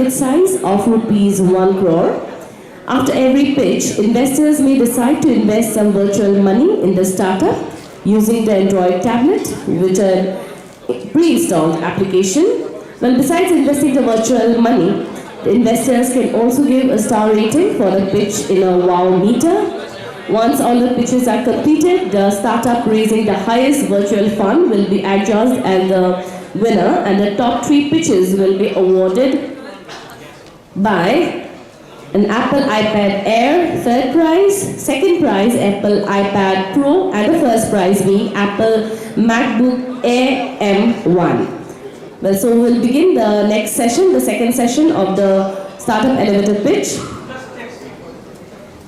ticket size of rupees 1 crore. After every pitch, investors may decide to invest some virtual money in the startup using the Android tablet, which is a pre-installed application. Well, besides investing the virtual money, the investors can also give a star rating for the pitch in a wow meter. Once all the pitches are completed, the startup raising the highest virtual fund will be adjudged as the winner, and the top 3 pitches will be awarded by an Apple iPad Air, third prize, second prize Apple iPad Pro, and the first prize being Apple MacBook Air M1. Well, so we'll begin the next session, the second session of the startup elevator pitch.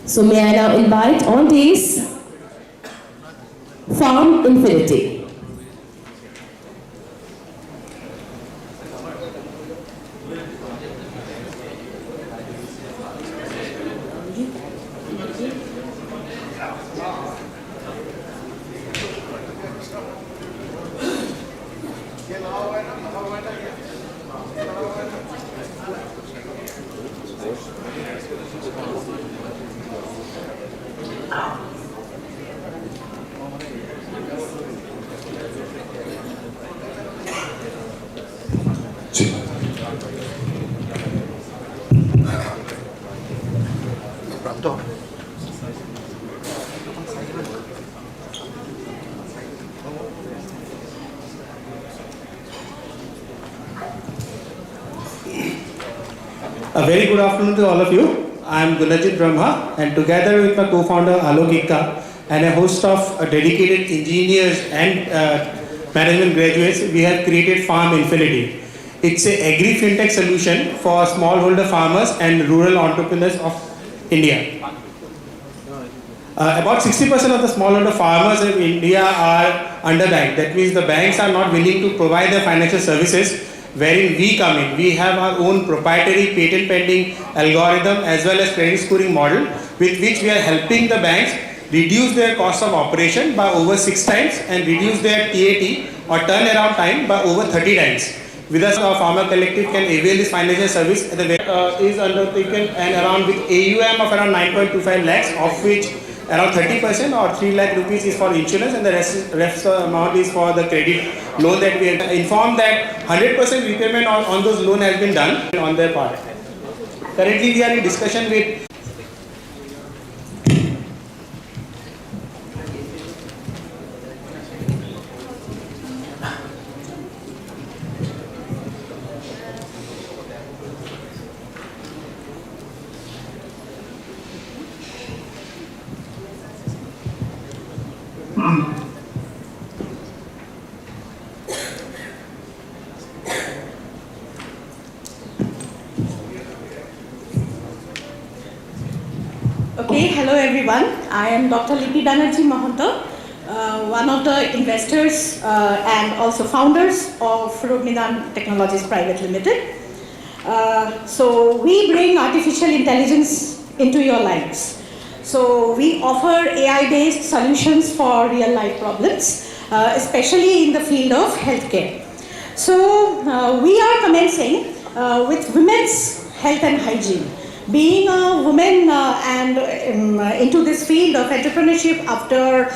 So may I now invite on days Farm Infinity. A very good afternoon to all of you. I am Gunajit Brahma, and together with my co-founder Alok Ikka and a host of dedicated engineers and management graduates, we have created Farm Infinity. It's an agri-fintech solution for smallholder farmers and rural entrepreneurs of India. About 60% of the smallholder farmers in India are underbanked. That means the banks are not willing to provide the financial services, wherein we come in. We have our own proprietary patent pending algorithm as well as credit scoring model, with which we are helping the banks reduce their cost of operation by over 6 times and reduce their TAT or turnaround time by over 30 times. With us, our farmer collective can avail this financial service is undertaken and around with AUM of around 9.25 lakhs, of which around 30% or 3 lakh rupees is for insurance, and the rest amount is for the credit loan that we have informed that 100% repayment on those loan has been done on their part. Currently we are in discussion with Okay, hello everyone. I am Dr. Lipi Banerjee Mahanta, one of the investors and also founders of Rognidan Technologies Private Limited. So we bring artificial intelligence into your lives. So we offer AI-based solutions for real-life problems, especially in the field of healthcare. So we are commencing with women's health and hygiene. Being a woman and into this field of entrepreneurship after,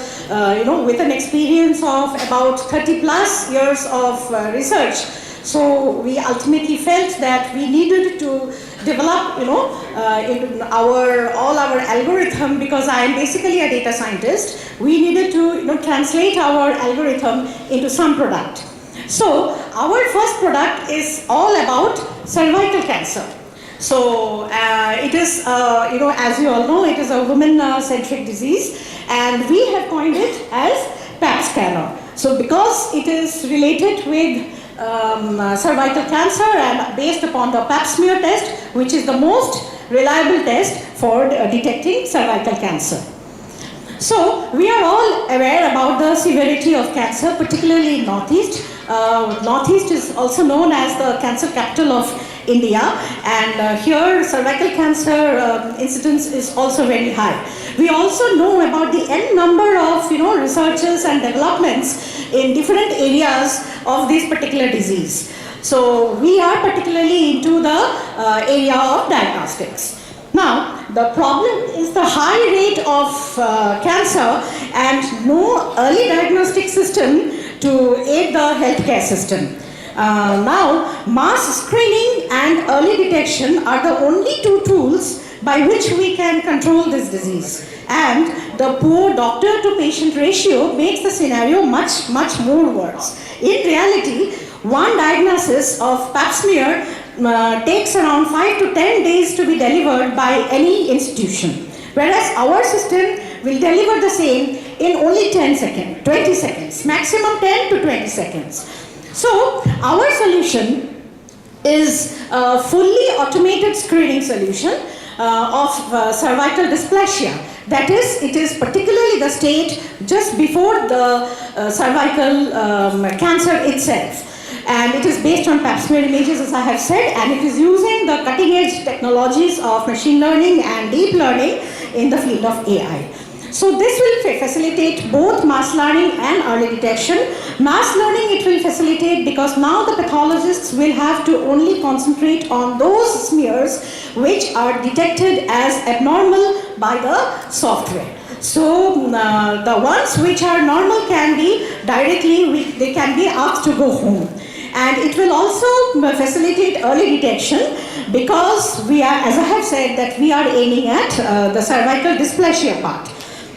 with an experience of about 30 plus years of research, so we ultimately felt that we needed to develop, all our algorithm, because I am basically a data scientist. We needed to, translate our algorithm into some product. So our first product is all about cervical cancer. So it is, as you all know, it is a woman-centric disease, and we have coined it as Pap scanner. So because it is related with cervical cancer and based upon the Pap smear test, which is the most reliable test for detecting cervical cancer. So we are all aware about the severity of cancer, particularly in Northeast. Northeast is also known as the cancer capital of India, and here cervical cancer incidence is also very high. We also know about the n number of researches and developments in different areas of this particular disease. So we are particularly into the area of diagnostics. Now, the problem is the high rate of cancer and no early diagnostic system to aid the healthcare system. Now, mass screening and early detection are the only two tools by which we can control this disease. And the poor doctor to patient ratio makes the scenario much more worse. In reality, one diagnosis of pap smear takes around 5 to 10 days to be delivered by any institution. Whereas our system will deliver the same in only 10 seconds, 20 seconds, maximum 10 to 20 seconds. So our solution is a fully automated screening solution of cervical dysplasia. That is, it is particularly the stage just before the cervical cancer itself. And it is based on pap smear images, as I have said, and it is using the cutting edge technologies of machine learning and deep learning in the field of AI. So this will facilitate both mass learning and early detection. Mass learning it will facilitate because now the pathologists will have to only concentrate on those smears which are detected as abnormal by the software. So the ones which are normal can be directly, they can be asked to go home. And it will also facilitate early detection because we are, as I have said, that we are aiming at the cervical dysplasia part.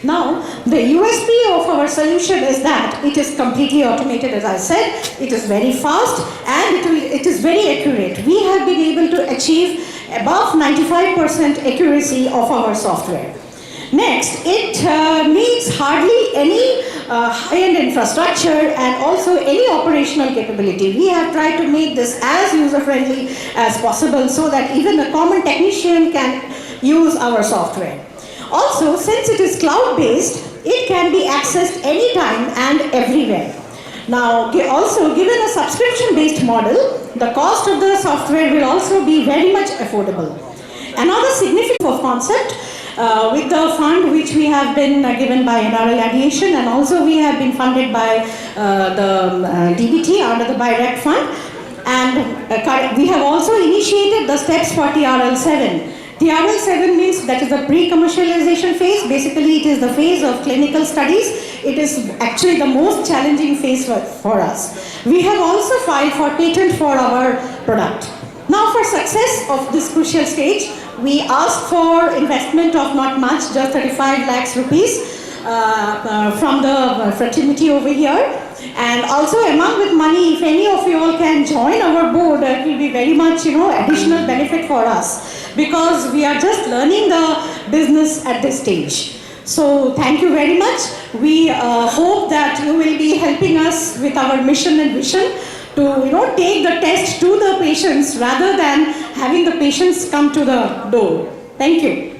Now, the USP of our solution is that it is completely automated, as I said, it is very fast and it is very accurate. We have been able to achieve above 95% accuracy of our software. Next, it needs hardly any high-end infrastructure and also any operational capability. We have tried to make this as user-friendly as possible so that even a common technician can use our software. Also, since it is cloud-based, it can be accessed anytime and everywhere. Now, also given a subscription-based model, the cost of the software will also be very much affordable. Another significant concept with the fund which we have been given by NRL Ideation, and also we have been funded by the DBT under the BIREC fund, and we have also initiated the steps for TRL7. TRL7 means that is the pre-commercialization phase. Basically, it is the phase of clinical studies. It is actually the most challenging phase for us. We have also filed for patent for our product. Now, for success of this crucial stage, we asked for investment of not much, just 35 lakhs rupees from the fraternity over here. And also among with money, if any of you all can join our board, it will be very much, additional benefit for us because we are just learning the business at this stage. So thank you very much. We hope that you will be helping us with our mission and vision to take the test to the patients rather than having the patients come to the door. Thank you.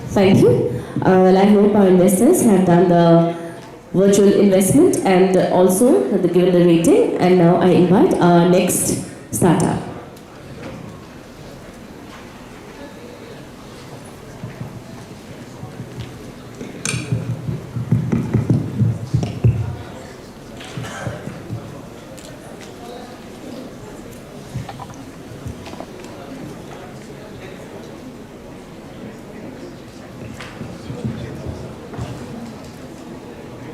Thank you. Well, I hope our investors have done the virtual investment and also given the rating. And now I invite our next startup.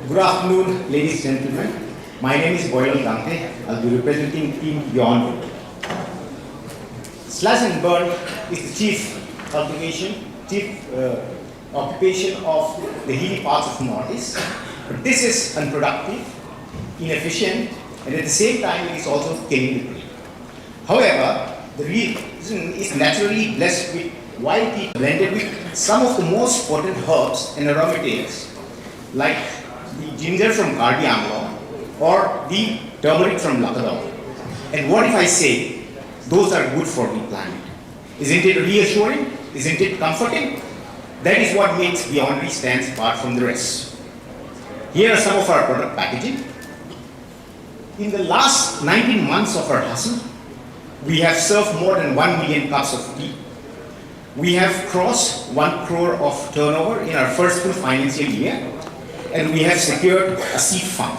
Good afternoon, ladies and gentlemen. My name is Boyle Dante. I'll be representing Team Beyond. Slash and burn is the chief occupation of the hilly parts of the Northeast. But this is unproductive, inefficient, and at the same time it is also killing the tree. However, the region is naturally blessed with wild tea blended with some of the most potent herbs and aromatics like the ginger from Cardiamlo or the turmeric from Lakadam. And what if I say those are good for the planet? Isn't it reassuring? Isn't it comforting? That is what makes Beyond stands apart from the rest. Here are some of our product packaging. In the last 19 months of our hustle, we have served more than 1 million cups of tea. We have crossed 1 crore of turnover in our first full financial year, and we have secured a seed fund.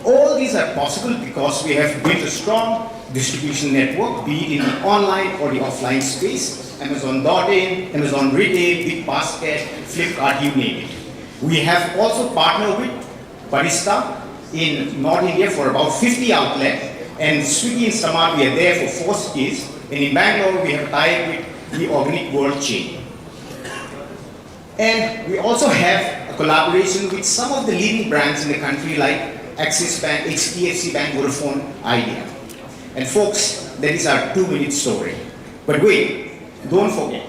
All these are possible because we have built a strong distribution network, be it in the online or the offline space, Amazon.in, Amazon Retail, Big Basket, Flipkart, you name it. We have also partnered with Barista in North India for about 50 outlets, and Swiggy in Samar, we are there for 4 cities, and in Bangalore we have tied with the Organic World chain. And we also have a collaboration with some of the leading brands in the country like Axis Bank, HDFC Bank, Vodafone, Idea. And folks, that is our 2-minute story. But wait, don't forget.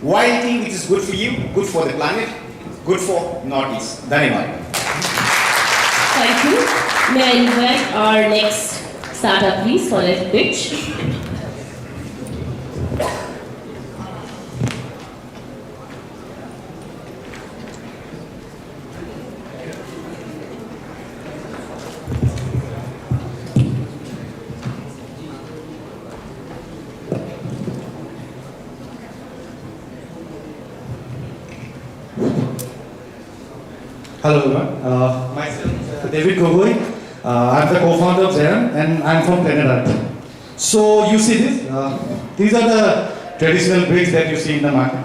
One thing which is good for you, good for the planet, good for Northeast. Dhanyavad. Thank you. May I invite our next startup, please, for a pitch. Hello everyone, myself David Gogoi. I'm the co-founder of Zeran and I'm from Canada. So you see this, these are the traditional bricks that you see in the market.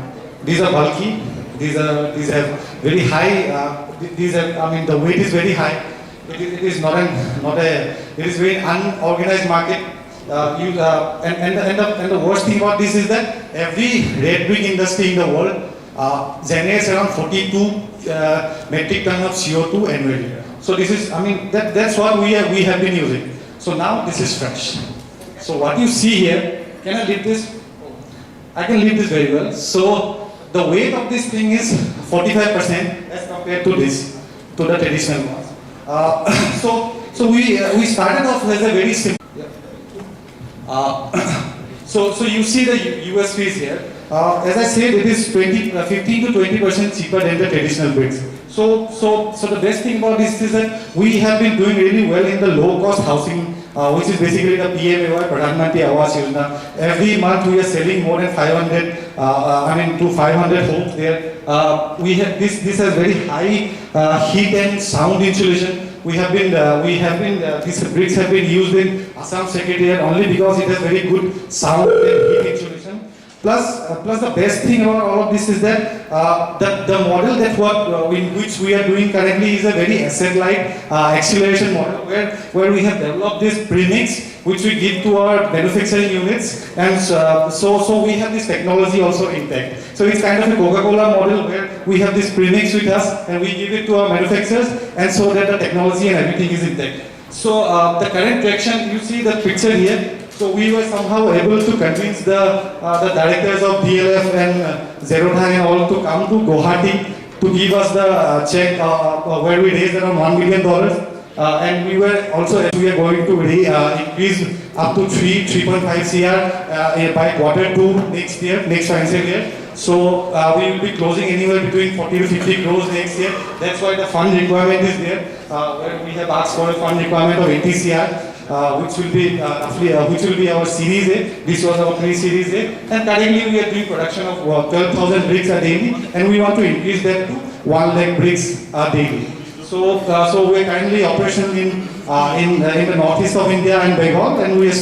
These are bulky, these have very high, the weight is very high. It is it is very unorganized market. And the worst thing about this is that every red brick industry in the world generates around 42 metric ton of CO2 annually. So this is, that's what we have been using. So now this is fresh. So what you see here, can I lift this? I can lift this very well. So the weight of this thing is 45% as compared to this, to the traditional ones. So we started off as a very simple. So you see the USPs here. As I said, it is 15 to 20% cheaper than the traditional bricks. So the best thing about this is that we have been doing really well in the low-cost housing, which is basically the PMAY, Pradhan Mantri Awas Yojana. Every month we are selling more than 500 homes there. We have this has very high heat and sound insulation. These bricks have been used in Assam Secretariat only because it has very good sound and heat insulation. Plus the best thing about all of this is that the model in which we are doing currently is a very asset-light acceleration model where we have developed this premix which we give to our manufacturing units, and so we have this technology also intact. So it's kind of a Coca-Cola model where we have this premix with us and we give it to our manufacturers, and so that the technology and everything is intact. So the current traction, you see the picture here. So we were somehow able to convince the directors of DLF and Zerodha and all to come to Guwahati to give us the check where we raised around $1 million. And we are going to increase up to 3.5 CR by Q2 next financial year. So we will be closing anywhere between 40 to 50 crores next year. That's why the fund requirement is there, where we have asked for a fund requirement of 80 CR. Which will be our Series A. This was our pre-Series A, and currently we are doing production of 12,000 bricks a daily, and we want to increase that to 1 lakh bricks a daily. So we are currently operational in the northeast of India and Bengal, and we have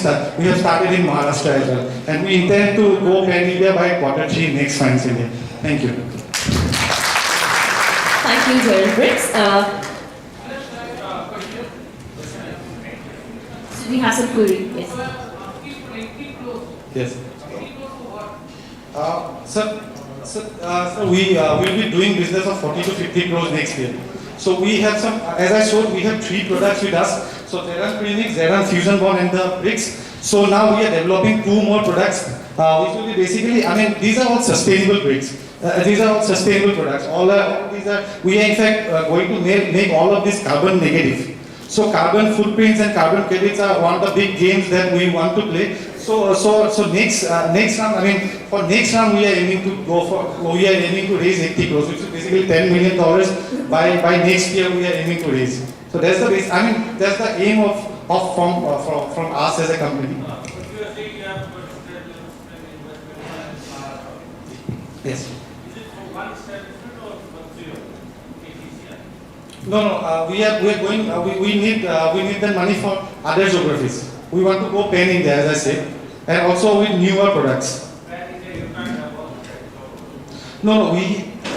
started in Maharashtra as well, and we intend to go pan-India by Q3 next financial year. Thank you. Thank you, Zeran Bricks. We have some query. Yes. Yes. So we will be doing business of 40 to 50 crores next year. So we have some, as I showed, we have 3 products with us. So Zeran Premix, Zeran Fusion Bond, and the bricks. So now we are developing 2 more products, which will be basically, these are all sustainable bricks. These are all sustainable products. We are in fact going to make all of this carbon negative. So carbon footprints and carbon credits are one of the big games that we want to play. So next round, for next round we are aiming to raise 80 crores, which is basically $10 million by next year we are aiming to raise. So that's the base. That's the aim from us as a company. Yes. No, we are going. We need the money for other geographies. We want to go pan India, as I said, and also with newer products. No,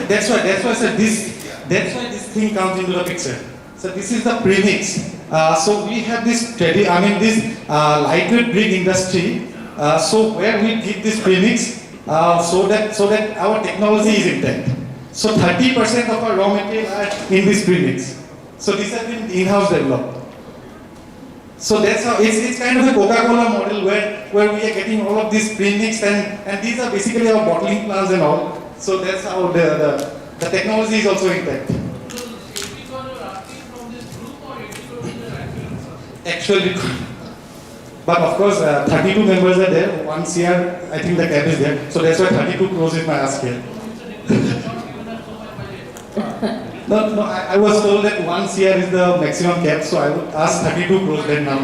that's why I said this. That's why this thing comes into the picture. So this is the premix. So we have this lightweight brick industry. So where we give this premix, so that our technology is intact. So 30% of our raw material are in this premix. So this has been in-house developed. So that's how it's kind of a Coca-Cola model where we are getting all of these premix and these are basically our bottling plants and all. So that's how the technology is also intact. Actually, but of course 32 members are there, 1 CR, I think the cap is there. So that's why 32 crores is my ask here. No, I was told that 1 CR is the maximum cap, so I would ask 32 crores then now.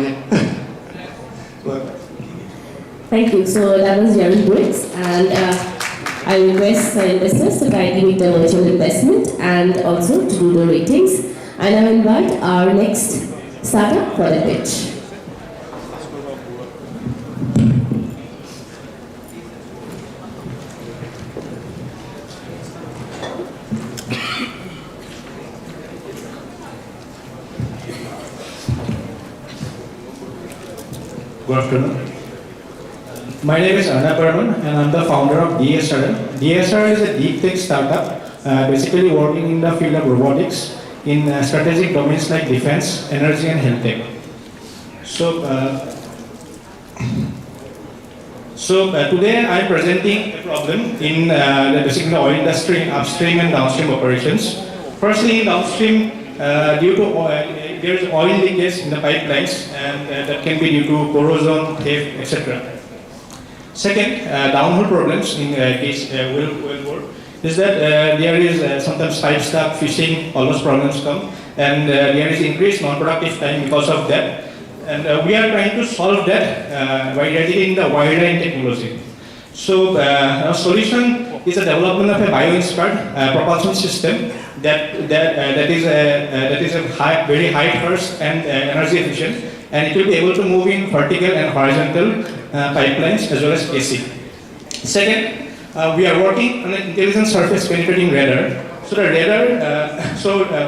Thank you. So that was Jerry Briggs, and I request investors to kindly meet the virtual investment and also to do the ratings. And I invite our next startup for the pitch. Good afternoon. My name is Entrepreneurial and I'm the founder of DSRL. DSRL is a deep tech startup basically working in the field of robotics in strategic domains like defense, energy and health tech. So today I am presenting a problem in basically the oil industry in upstream and downstream operations. Firstly, in downstream, due to there is oil leakage in the pipelines, and that can be due to corrosion, theft, etc. Second, downhole problems in case well bore is that there is sometimes pipe stuck, fishing, all those problems come, and there is increased non-productive time because of that. And we are trying to solve that by dedicating the wireline technology. So our solution is a development of a bio-inspired propulsion system that is a very high thrust and energy efficient, and it will be able to move in vertical and horizontal pipelines as well as AC. Second, we are working on an intelligent surface penetrating radar. So the radar,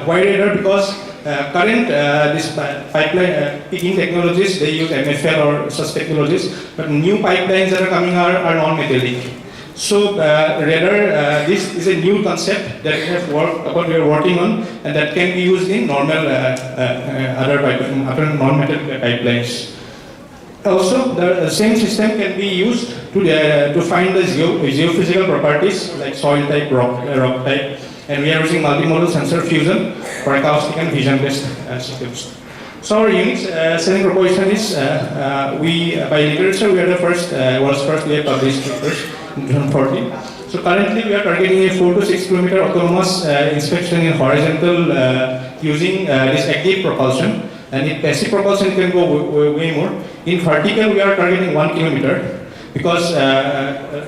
why radar? Because current this pipeline picking technologies, they use MFL or such technologies, but new pipelines that are coming are non-metallic. So radar, this is a new concept that we are working on, and that can be used in normal other non-metal pipelines. Also, the same system can be used to find the geophysical properties like soil type, rock type, and we are using multimodal sensor fusion for acoustic and vision-based systems. So our unique selling proposition is by literature we are the world's first we have published papers in 2014. So currently we are targeting a 4 to 6 kilometer autonomous inspection in horizontal using this active propulsion, and in passive propulsion it can go way more. In vertical we are targeting 1 kilometer because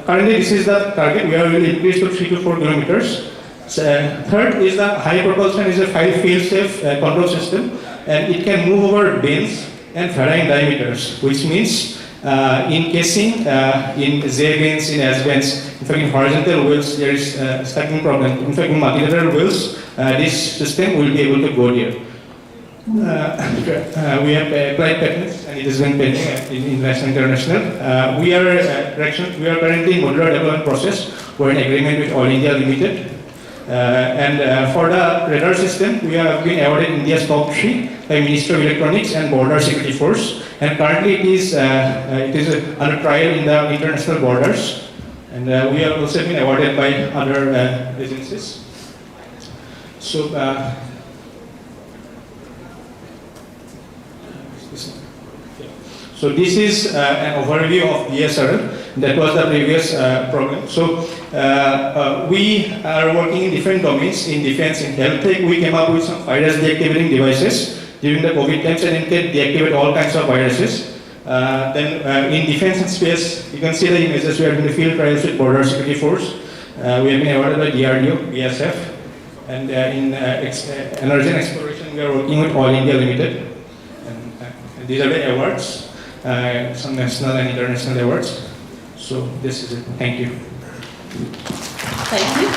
currently this is the target. We are will increase to 3 to 4 kilometers. Third is the high propulsion is a 5 field safe control system, and it can move over bends and varying diameters, which means in casing, in Z bends, in S bends, in fact in horizontal wheels there is stacking problem. In fact in multilateral wheels, this system will be able to go there. We have applied patents and it has been pending in national international. We are currently in modular development process. We're in agreement with All India Limited. And for the radar system, we have been awarded India's top 3 by Ministry of Electronics and Border Security Force. And currently it is under trial in the international borders. And we have also been awarded by other agencies. So this is an overview of DSRL. That was the previous problem. So we are working in different domains. In defense, in health tech, we came up with some virus deactivating devices during the COVID times, and it can deactivate all kinds of viruses. Then in defense and space, you can see the images. We are in the field trials with Border Security Force. We have been awarded by DRDO, BSF, and in energy and exploration, we are working with Oil India Limited. And these are the awards, some national and international awards. So this is it. Thank you. Thank you.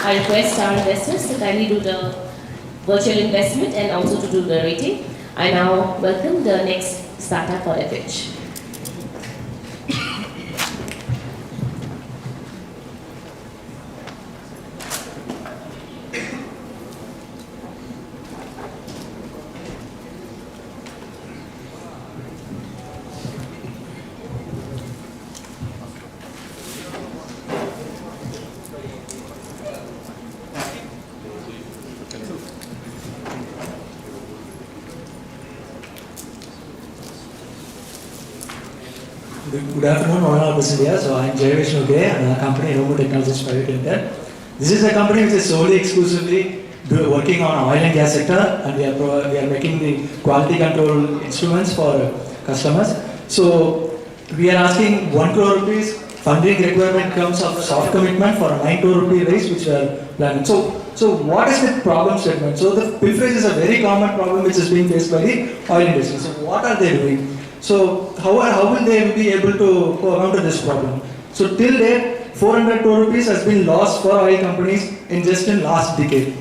I request our investors to kindly do the virtual investment and also to do the rating. I now welcome the next startup for a pitch. Good afternoon, Honorable President. So I am Jaivesh Nuge, and company Romo Technologies Private Limited. This is a company which is solely exclusively working on oil and gas sector, and we are making the quality control instruments for customers. So we are asking 1 crore rupees funding requirement comes of soft commitment for a 9 crore rupee raise which we are planning. So what is the problem statement? So the pilferage is a very common problem which is being faced by the oil industry. So what are they doing? So how will they be able to counter this problem? So till date, 400 crore rupees has been lost for oil companies in just in last decade.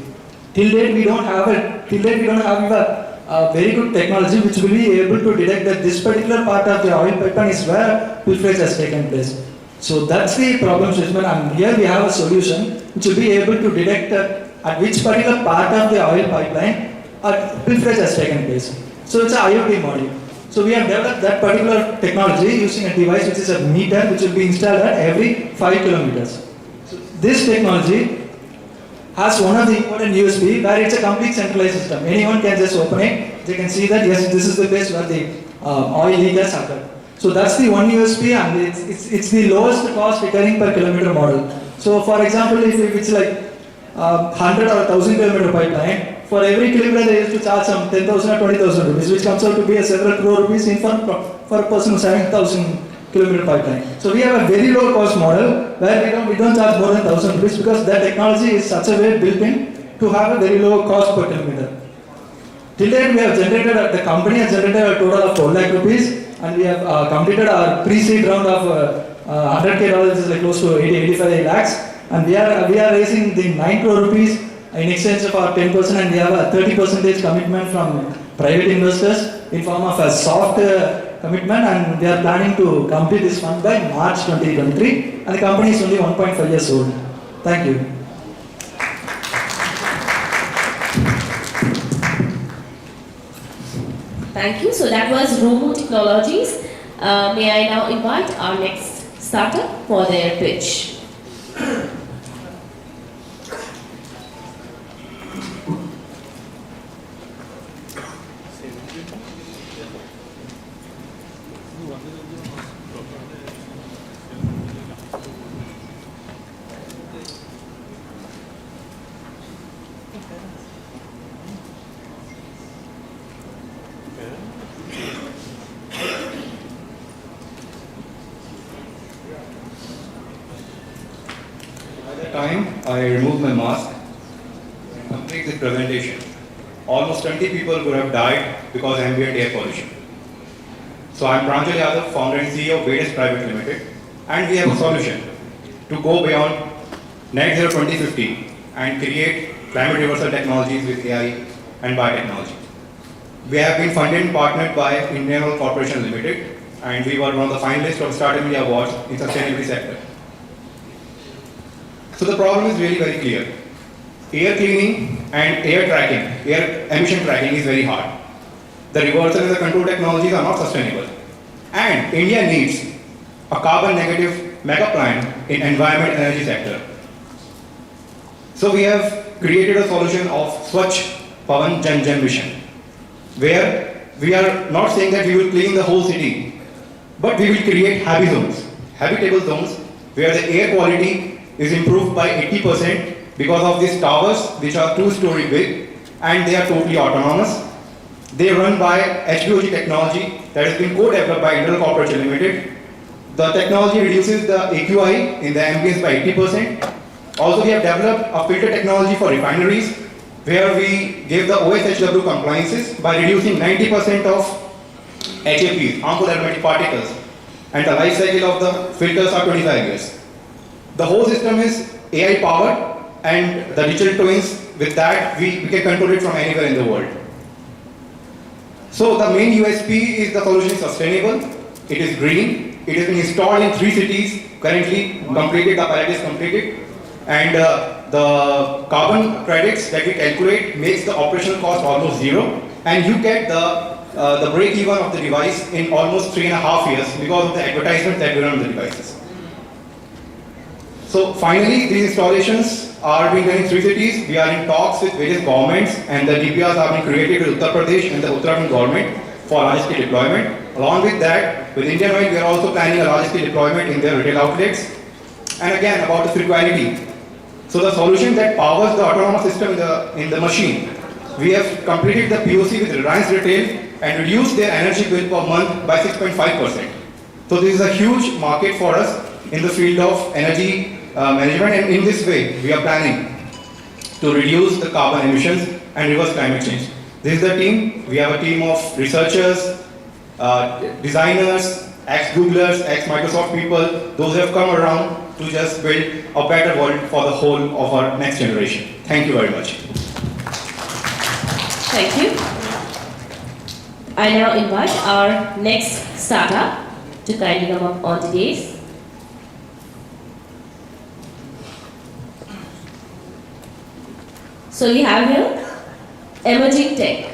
Till date, we don't have a very good technology which will be able to detect that this particular part of the oil pipeline is where pilferage has taken place. So that's the problem statement, and here we have a solution which will be able to detect at which particular part of the oil pipeline pilferage has taken place. So it's an IoT module. So we have developed that particular technology using a device which is a meter which will be installed at every 5 kilometers. So this technology has one of the important USP where it's a complete centralized system. Anyone can just open it. They can see that yes, this is the place where the oil leak has occurred. So that's the one USP, and it's the lowest cost recurring per kilometer model. So for example, if it's like 100 or 1000 kilometer pipeline, for every kilometer they used to charge some 10,000 or 20,000 rupees, which comes out to be a several crore rupees in for a person who's having 1000 kilometer pipeline. So we have a very low cost model where we don't charge more than 1000 rupees because that technology is such a way built in to have a very low cost per kilometer. Till date, we have generated, the company has generated a total of 4 lakh rupees, and we have completed our pre-seed round of $100K, which is like close to 85 lakhs, and we are raising the 9 crore rupees in exchange of our 10%, and we have a 30% commitment from private investors in form of a soft commitment, and we are planning to complete this fund by March 2023, and the company is only 1.5 years old. Thank you. Thank you. So that was Romo Technologies. May I now invite our next startup for their pitch. I removed my mask and complete this presentation. Almost 20 people would have died because of ambient air pollution. So I'm Pranjal Yadav, founder and CEO of Ideation Private Limited, and we have a solution to go beyond net zero 2050 and create climate reversal technologies with AI and biotechnology. We have been funded and partnered by NRL Corporation Limited, and we were one of the finalists of Startup India Awards in sustainability sector. So the problem is really very clear. Air cleaning and air tracking, air emission tracking is very hard. The reversal and the control technologies are not sustainable. And India needs a carbon negative mega plant in environment and energy sector. So we have created a solution of Swachh Pavan Jan Jan mission, where we are not saying that we will clean the whole city, but we will create habitable zones where the air quality is improved by 80% because of these towers, which are 2-story big, and they are totally autonomous. They run by HVOG technology that has been co-developed by NRL Corporation Limited The technology reduces the AQI in the ambience by 80%. Also, we have developed a filter technology for refineries where we gave the OSHW compliances by reducing 90% of HAPs, harmful aromatic particles, and the life cycle of the filters are 25 years. The whole system is AI powered, and the digital twins, with that we can control it from anywhere in the world. So the main USP is the solution is sustainable, it is green, it has been installed in 3 cities, currently completed, the pilot is completed, and the carbon credits that we calculate makes the operational cost almost zero, and you get the break even of the device in almost 3.5 years because of the advertisement that we run on the devices. So finally, these installations are being done in 3 cities. We are in talks with various governments, and the DPRs are being created with Uttar Pradesh and the Uttarakhand government for large-scale deployment. Along with that, with Indian Oil, we are also planning a large-scale deployment in their retail outlets. And again, about the frequency. So the solution that powers the autonomous system in the machine, we have completed the POC with Reliance Retail and reduced their energy bill per month by 6.5%. So this is a huge market for us in the field of energy management, and in this way we are planning to reduce the carbon emissions and reverse climate change. This is the team. We have a team of researchers, designers, ex-Googlers, ex-Microsoft people, those who have come around to just build a better world for the whole of our next generation. Thank you very much. Thank you. I now invite our next startup to kindly come up on the dais. So we have here emerging tech.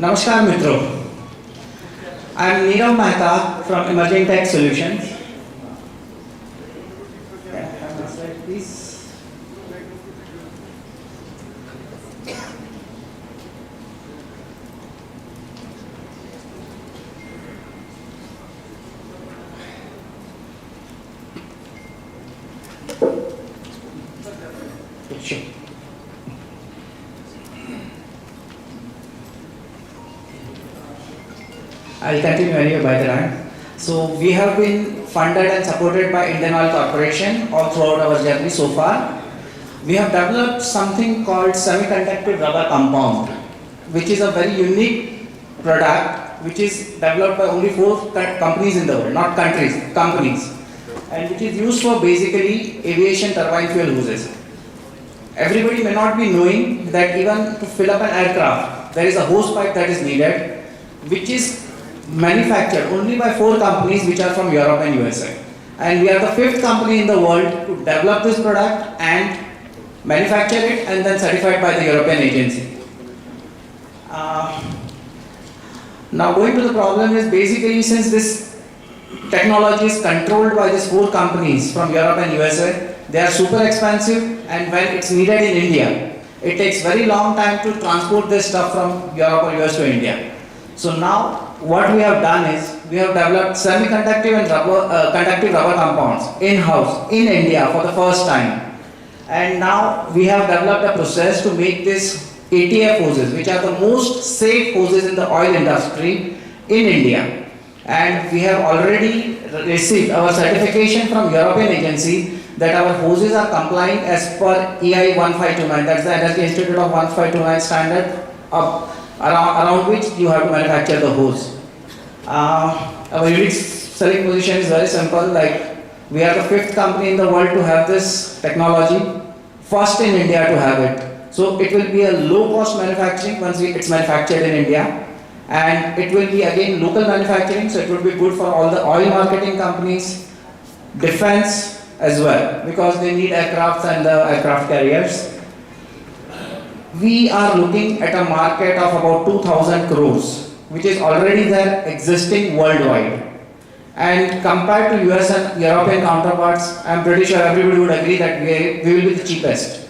Namaskar Mitro. I am Nirav Mehta from Emerging Tech Solutions. Have the slide, please. Sure. I'll continue anyway by the time. So we have been funded and supported by Indian Oil Corporation all throughout our journey so far. We have developed something called semiconductor rubber compound, which is a very unique product which is developed by only 4 companies in the world, not countries, companies, and which is used for basically aviation turbine fuel hoses. Everybody may not be knowing that even to fill up an aircraft, there is a hose pipe that is needed, which is manufactured only by 4 companies which are from Europe and USA. And we are the 5th company in the world to develop this product and manufacture it and then certified by the European agency. Now going to the problem is basically, since this technology is controlled by these 4 companies from Europe and USA, they are super expensive, and when it's needed in India, it takes very long time to transport this stuff from Europe or US to India. So now what we have done is we have developed semiconductive and conductive rubber compounds in-house in India for the first time. And now we have developed a process to make this ATF hoses, which are the most safe hoses in the oil industry in India. And we have already received our certification from European agency that our hoses are complying as per EI 1529, that's the Energy Institute of 1529 standard around which you have to manufacture the hose. Our unique selling position is very simple, like we are the 5th company in the world to have this technology, first in India to have it. So it will be a low cost manufacturing once it's manufactured in India, and it will be again local manufacturing, so it will be good for all the oil marketing companies, defense as well, because they need aircrafts and the aircraft carriers. We are looking at a market of about 2,000 crores, which is already there existing worldwide. And compared to US and European counterparts, I'm pretty sure everybody would agree that we will be the cheapest.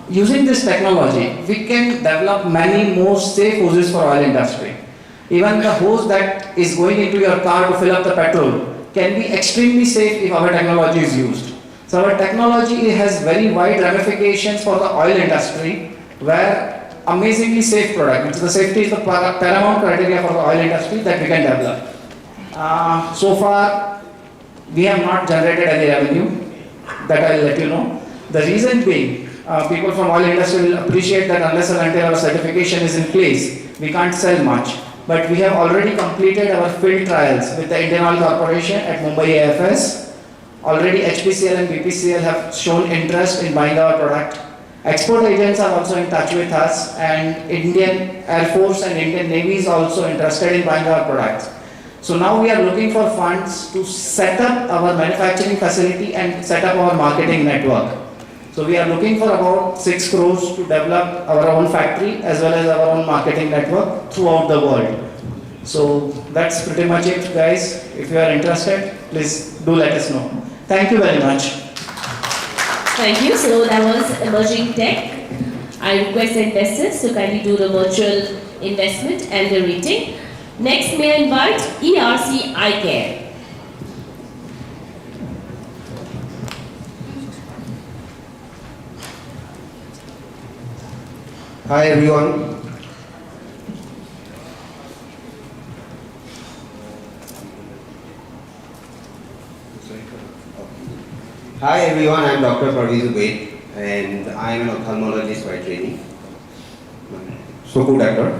Using this technology, we can develop many more safe hoses for oil industry. Even the hose that is going into your car to fill up the petrol can be extremely safe if our technology is used. So our technology has very wide ramifications for the oil industry, where amazingly safe product, the safety is the paramount criteria for the oil industry that we can develop. So far, we have not generated any revenue, that I'll let you know. The reason being, people from oil industry will appreciate that unless and until our certification is in place, we can't sell much. But we have already completed our field trials with the Indian Oil Corporation at Mumbai AFS. Already HPCL and BPCL have shown interest in buying our product. Export agents are also in touch with us, and Indian Air Force and Indian Navy is also interested in buying our products. So now we are looking for funds to set up our manufacturing facility and set up our marketing network. So we are looking for about 6 crores to develop our own factory as well as our own marketing network throughout the world. So that's pretty much it, guys. If you are interested, please do let us know. Thank you very much. Thank you. So that was emerging tech. I request investors to kindly do the virtual investment and the rating. Next, may I invite ERC Eye Care. Hi everyone. Hi everyone, I'm Dr. Parviz Ubaid and I'm an ophthalmologist by training. So good doctor.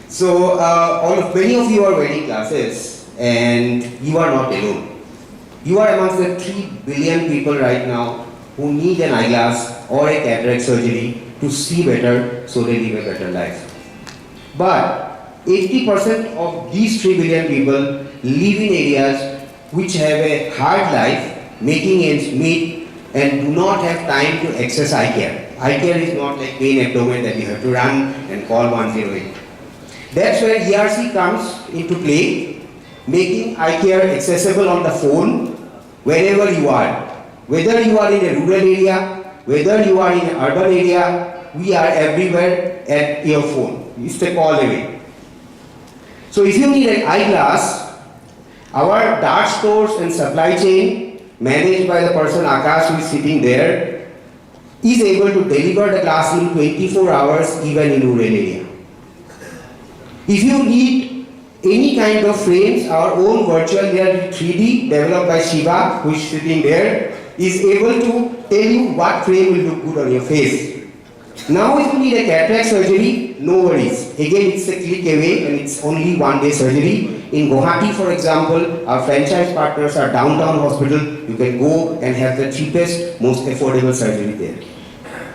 So many of you are wearing glasses and you are not alone. You are amongst the 3 billion people right now who need an eyeglass or a cataract surgery to see better so they live a better life. But 80% of these 3 billion people live in areas which have a hard life, making ends meet, and do not have time to access eye care. Eye care is not like pain abdomen that you have to run and call 108. That's where ERC comes into play, making eye care accessible on the phone wherever you are. Whether you are in a rural area, whether you are in an urban area, we are everywhere at your phone. It's a call away. So if you need an eyeglass, our dark stores and supply chain, managed by the person Akash who is sitting there, is able to deliver the glass in 24 hours even in rural area. If you need any kind of frames, our own virtual reality 3D developed by Shiva, who is sitting there, is able to tell you what frame will look good on your face. Now if you need a cataract surgery, no worries. Again, it's a click away and it's only 1-day surgery. In Guwahati, for example, our franchise partners are downtown hospital. You can go and have the cheapest, most affordable surgery there.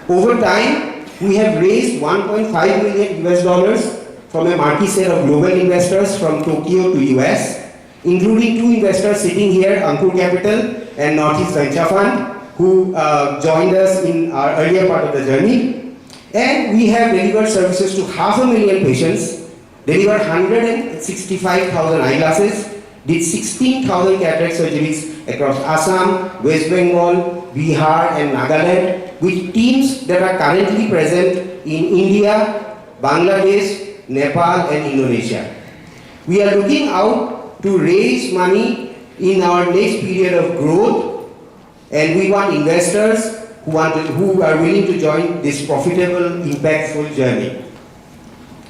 Over time, we have raised $1.5 million US from a marquee set of global investors from Tokyo to US, including 2 investors sitting here, Ankur Capital and Northeast Venture Fund, who joined us in our earlier part of the journey. And we have delivered services to 500,000 patients, delivered 165,000 eyeglasses, did 16,000 cataract surgeries across Assam, West Bengal, Bihar and Nagaland, with teams that are currently present in India, Bangladesh, Nepal and Indonesia. We are looking out to raise money in our next period of growth, and we want investors who are willing to join this profitable, impactful journey.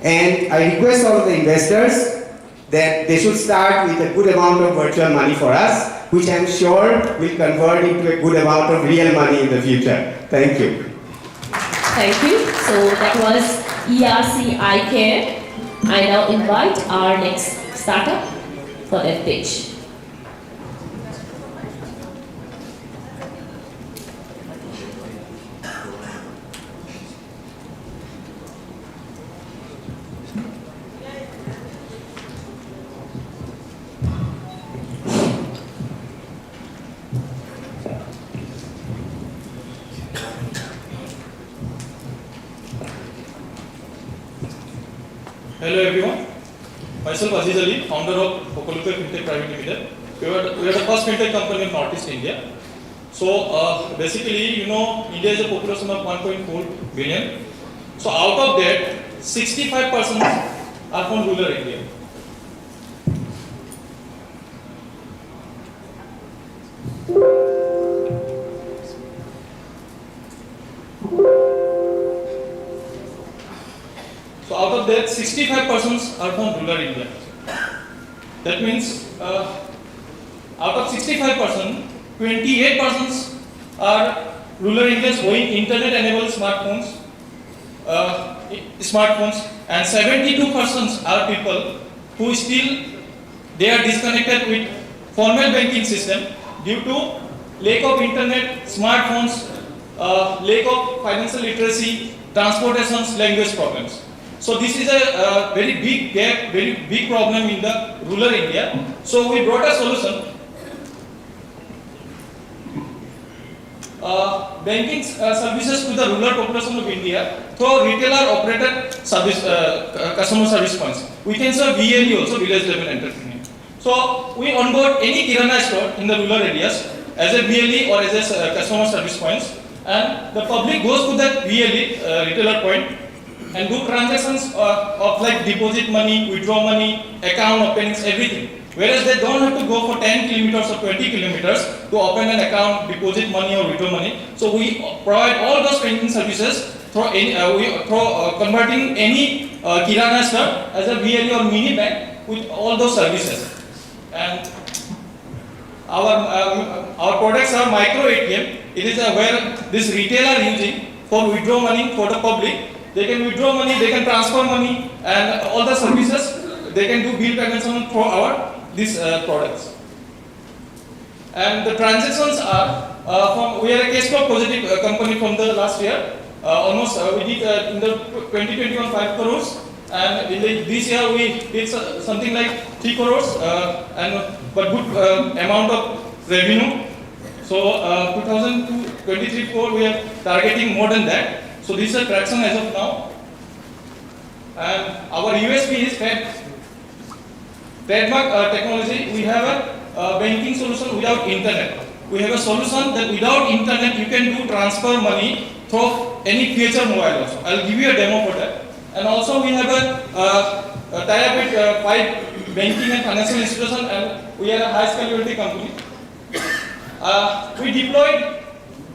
And I request all of the investors that they should start with a good amount of virtual money for us, which I'm sure will convert into a good amount of real money in the future. Thank you. Thank you. So that was ERC Eye Care. I now invite our next startup for that pitch. Hello everyone. Myself Aziz Ali, founder of Hokolupe Fintech Private Limited. We are the first fintech company in Northeast India. So basically, India is a population of 1.4 billion. So out of that, 65% are from rural India. So out of that, 65% are from rural India. That means out of 65%, 28% are rural Indians owning internet-enabled smartphones, and 72% are people who still they are disconnected with formal banking system due to lack of internet, smartphones, lack of financial literacy, transportations, language problems. So this is a very big gap, very big problem in the rural India. So we brought a solution. Banking services to the rural population of India through retailer operated service, customer service points. We can serve VLE also, village level entrepreneur. So we onboard any kirana store in the rural areas as a VLE or as a customer service points, and the public goes to that VLE retailer point and do transactions of like deposit money, withdraw money, account openings, everything. Whereas they don't have to go for 10 kilometers or 20 kilometers to open an account, deposit money or withdraw money. So we provide all those banking services through converting any kirana store as a VLE or mini bank with all those services. And our products are micro ATM. It is where this retailer using for withdraw money for the public. They can withdraw money, they can transfer money, and all the services they can do bill payments on for these products. And the transactions are we are a cash flow positive company from the last year. Almost we did in the 2021 5 crores, and in this year we did something like 3 crores, but good amount of revenue. So 2023-4 we are targeting more than that. So this is a traction as of now. And our USP is trademark technology. We have a banking solution without internet. We have a solution that without internet you can do transfer money through any feature mobile also. I'll give you a demo for that. And also we have a tie-up with 5 banking and financial institutions, and we are a high scalability company. We deployed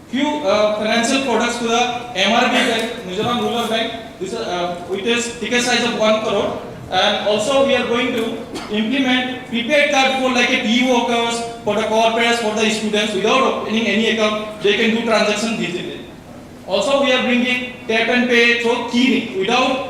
few financial products to the MRB Bank, Mizoram Rural Bank, which is ticket size of 1 crore. And also we are going to implement prepaid card for like a PE workers, for the corporates, for the students. Without opening any account, they can do transactions digitally. Also we are bringing tap and pay through keying. Without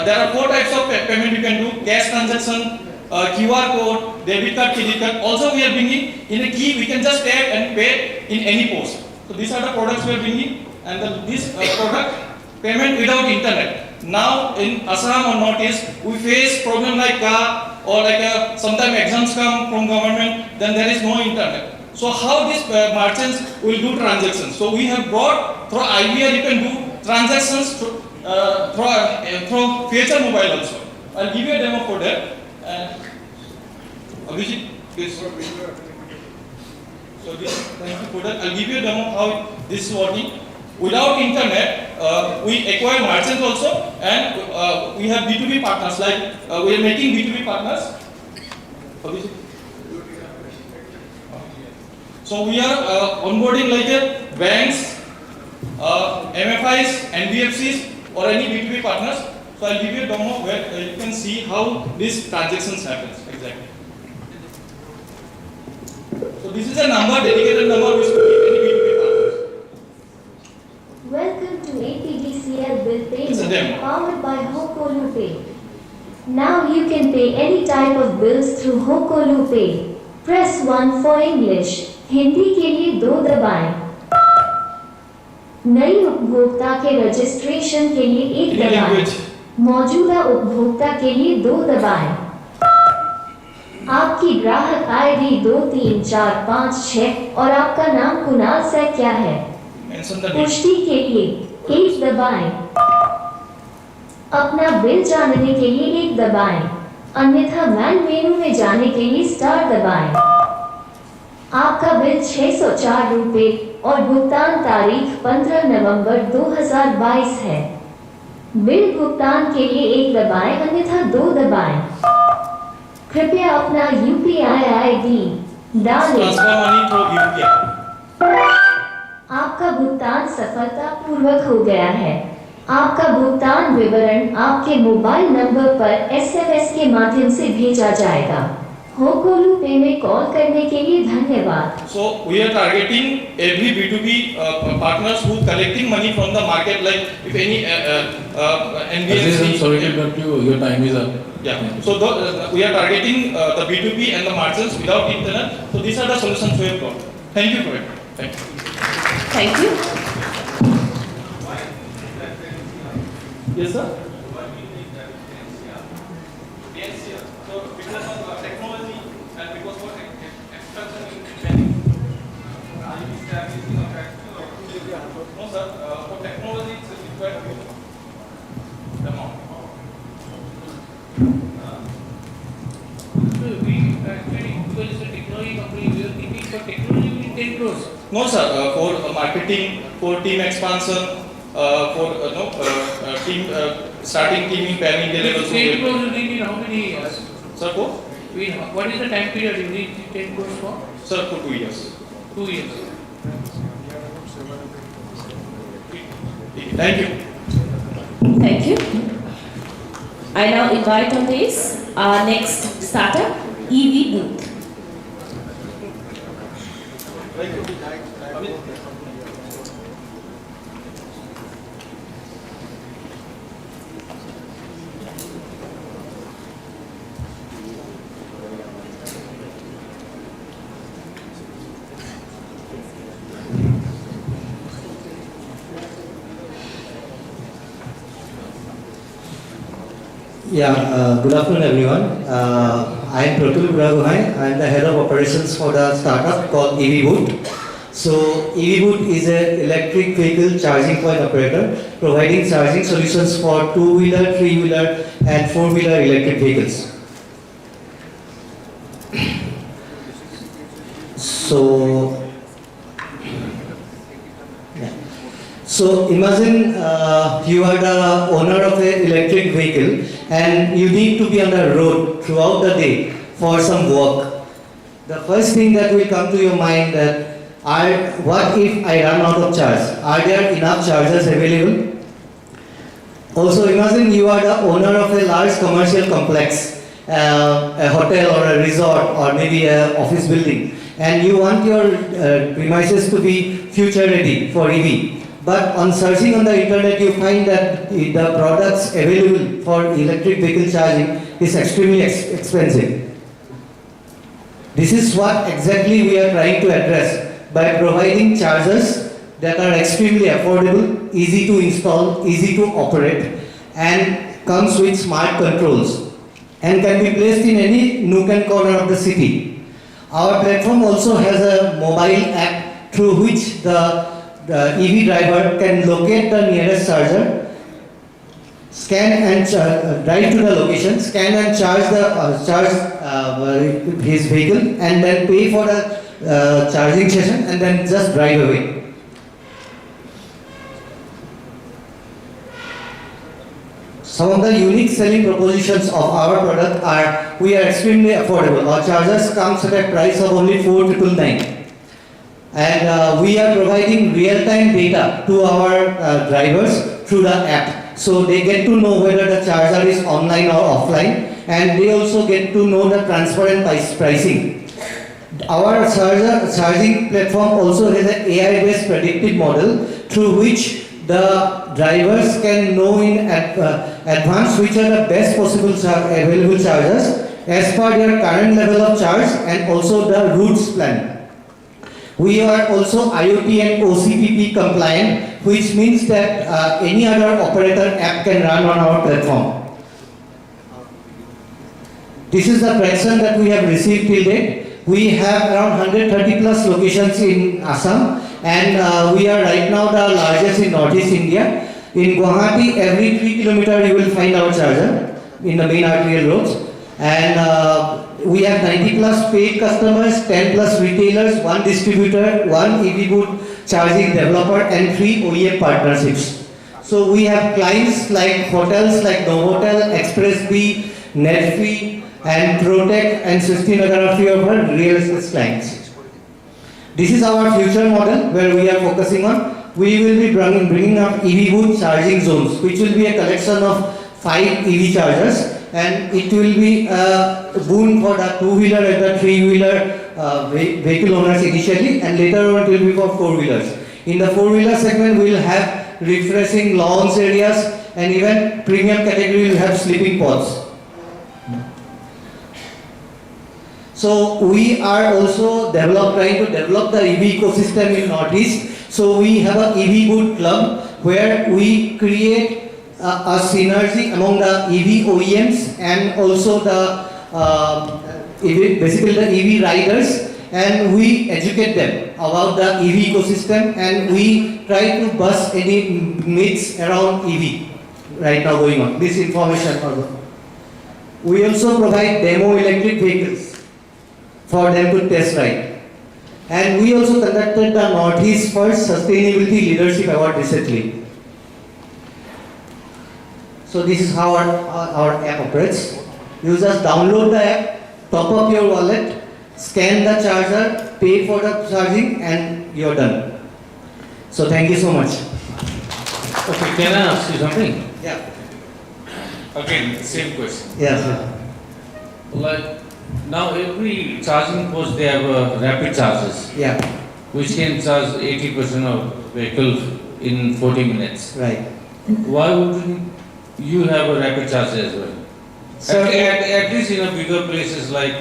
there are 4 types of payment you can do: cash transaction, QR code, debit card, credit card. Also we are bringing in a key we can just tap and pay in any post. So these are the products we are bringing, and this product payment without internet. Now in Assam or Northeast, we face problem like or like sometimes exams come from government, then there is no internet. So how these merchants will do transactions? So we have brought through IVR you can do transactions through feature mobile also. I'll give you a demo for that. Abhijit, please. So thank you for that. I'll give you a demo how this is working. Without internet, we acquire merchants also, and we have B2B partners. Like we are making B2B partners. So we are onboarding like banks, MFIs, NBFCs, or any B2B partners. So I'll give you a demo where you can see how these transactions happens exactly. So this is a number, dedicated number which could be any B2B partners. Welcome to APDCL bill payment powered by Hokolu Pay. Now you can pay any type of bills through Hokolu Pay. Press 1 for English. Hindi के लिए 2 दबाएं। नई उपभोक्ता के registration के लिए 1 दबाएं। मौजूदा उपभोक्ता के लिए 2 दबाएं। आपकी ग्राहक आईडी 23456 और आपका नाम कुणाल से क्या है? पुष्टि के लिए 1 दबाएं। अपना बिल जानने के लिए 1 दबाएं। अन्यथा मैन मेनू में जाने के लिए स्टार दबाएं। आपका बिल 604 रुपये और भुगतान तारीख 15 नवंबर 2022 है। बिल भुगतान के लिए 1 दबाएं अन्यथा 2 दबाएं। कृपया अपना UPI ID डालें। आपका भुगतान सफलतापूर्वक हो गया है। आपका भुगतान विवरण आपके मोबाइल नंबर पर SMS के माध्यम से भेजा जाएगा। होकोलू पे में कॉल करने के लिए धन्यवाद। So we are targeting every B2B partners who collecting money from the market, like if any NBFC. I'm sorry to interrupt you. Your time is up. Yeah. So we are targeting the B2B and the merchants without internet. So these are the solutions we have got. Thank you for it. Thank you. Thank you. Yes, sir. So because of technology and because of expansion in training, are you establishing a factory? No, sir. For technology, it's required huge amount. So we actually, because it's a technology company, we are thinking for technology we need 10 crores. No, sir. For marketing, for team expansion, for team starting team in pan-India level. 10 crores you need in how many years? Sir, for? What is the time period you need 10 crores for? Sir, for 2 years. 2 years. Thank you. Thank you. I now invite on this our next startup, EV Booth. Good afternoon everyone. I am Pratul Guraguhai. I am the head of operations for the startup called EV Boot. So EV Boot is an electric vehicle charging point operator providing charging solutions for 2-wheeler, 3-wheeler and 4-wheeler electric vehicles. So imagine you are the owner of an electric vehicle and you need to be on the road throughout the day for some work. The first thing that will come to your mind that what if I run out of charge? Are there enough chargers available? Also imagine you are the owner of a large commercial complex, a hotel or a resort or maybe an office building, and you want your premises to be future ready for EV. But on searching on the internet, you find that the products available for electric vehicle charging is extremely expensive. This is what exactly we are trying to address by providing chargers that are extremely affordable, easy to install, easy to operate, and comes with smart controls and can be placed in any nook and corner of the city. Our platform also has a mobile app through which the EV driver can locate the nearest charger, scan and drive to the location, scan and charge his vehicle, and then pay for the charging session, and then just drive away. Some of the unique selling propositions of our product are: we are extremely affordable. Our chargers comes at a price of only 4,999. And we are providing real-time data to our drivers through the app. So they get to know whether the charger is online or offline, and they also get to know the transparent pricing. Our charging platform also has an AI-based predictive model through which the drivers can know in advance which are the best possible available chargers as per their current level of charge and also the routes plan. We are also IoT and OCPP compliant, which means that any other operator app can run on our platform. This is the traction that we have received till date. We have around 130 plus locations in Assam, and we are right now the largest in Northeast India. In Guwahati, every 3 kilometers you will find our charger in the main arterial roads. And we have 90 plus paid customers, 10 plus retailers, 1 distributor, 1 EV boot charging developer, and 3 OEM partnerships. So we have clients like hotels like Novotel, Express B, Netfree, and Protec, and Srishti are few of our real estate clients. This is our future model where we are focusing on. We will be bringing up EV boot charging zones, which will be a collection of 5 EV chargers, and it will be a boon for the 2-wheeler and the 3-wheeler vehicle owners initially, and later on it will be for 4-wheelers. In the 4-wheeler segment, we will have refreshing lawns areas, and even premium category will have sleeping pods. So we are also trying to develop the EV ecosystem in Northeast. So we have an EV boot club where we create a synergy among the EV OEMs and also basically the EV riders, and we educate them about the EV ecosystem, and we try to bust any myths around EV right now going on, misinformation. We also provide demo electric vehicles for them to test ride. And we also conducted the Northeast First Sustainability Leadership Award recently. So this is how our app operates. You just download the app, top up your wallet, scan the charger, pay for the charging, and you're done. So thank you so much. Okay, can I ask you something? Yeah. Again, same question. Yeah, sir. Like, now every charging post they have rapid charges. Yeah. Which can charge 80% of vehicles in 40 minutes. Right. Why wouldn't you have a rapid charger as well? Sir, At least in a bigger places like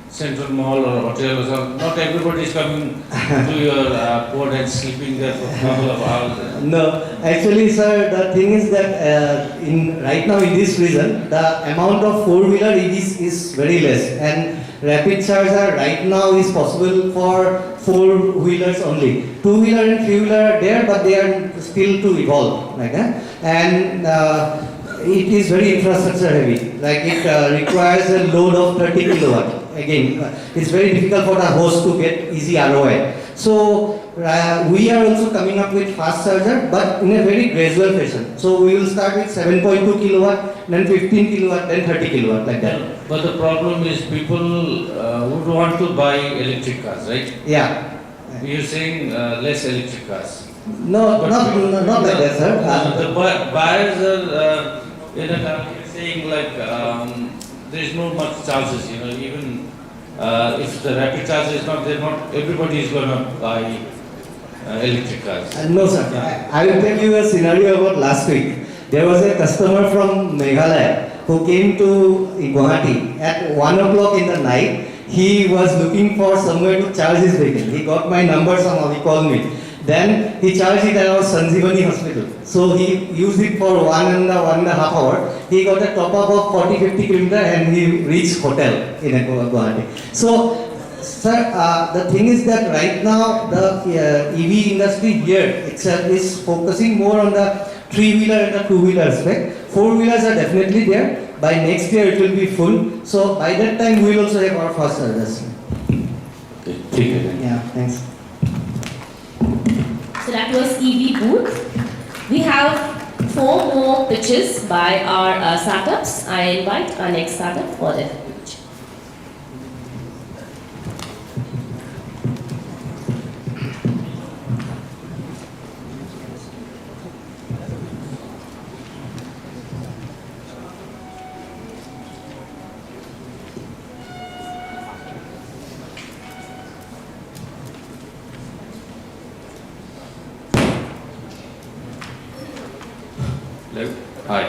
Central Mall or hotel or something, not everybody is coming to your port and sleeping there for a couple of hours. No, actually, sir, the thing is that right now in this region, the amount of 4-wheeler EVs is very less, and rapid charger right now is possible for 4-wheelers only. 2-wheeler and 3-wheeler are there, but they are still to evolve, like that. And it is very infrastructure heavy. Like it requires a load of 30 kilowatt. Again, it's very difficult for the host to get easy ROI. So we are also coming up with fast charger, but in a very gradual fashion. So we will start with 7.2 kilowatt, then 15 kilowatt, then 30 kilowatt, like that. But the problem is people would want to buy electric cars, right? Yeah. You're saying less electric cars. No, not like that, sir. The buyers are in a country saying like there is no much charges, even if the rapid charge is not there, not everybody is going to buy electric cars. No, sir. I will tell you a scenario about last week. There was a customer from Meghalaya who came to Guwahati at 1 o'clock in the night. He was looking for somewhere to charge his vehicle. He got my number somehow, he called me. Then he charged it at our Sanjeevani hospital. So he used it for 1.5 hours. He got a top up of 40-50 kilometers and he reached hotel in Guwahati. So, sir, the thing is that right now the EV industry here itself is focusing more on the 3-wheeler and the 2-wheeler aspect. 4-wheelers are definitely there. By next year it will be full. So by that time we will also have our fast chargers. Yeah, thanks. So that was EV booth. We have 4 more pitches by our startups. I invite our next startup for their pitch. Hello. Hi.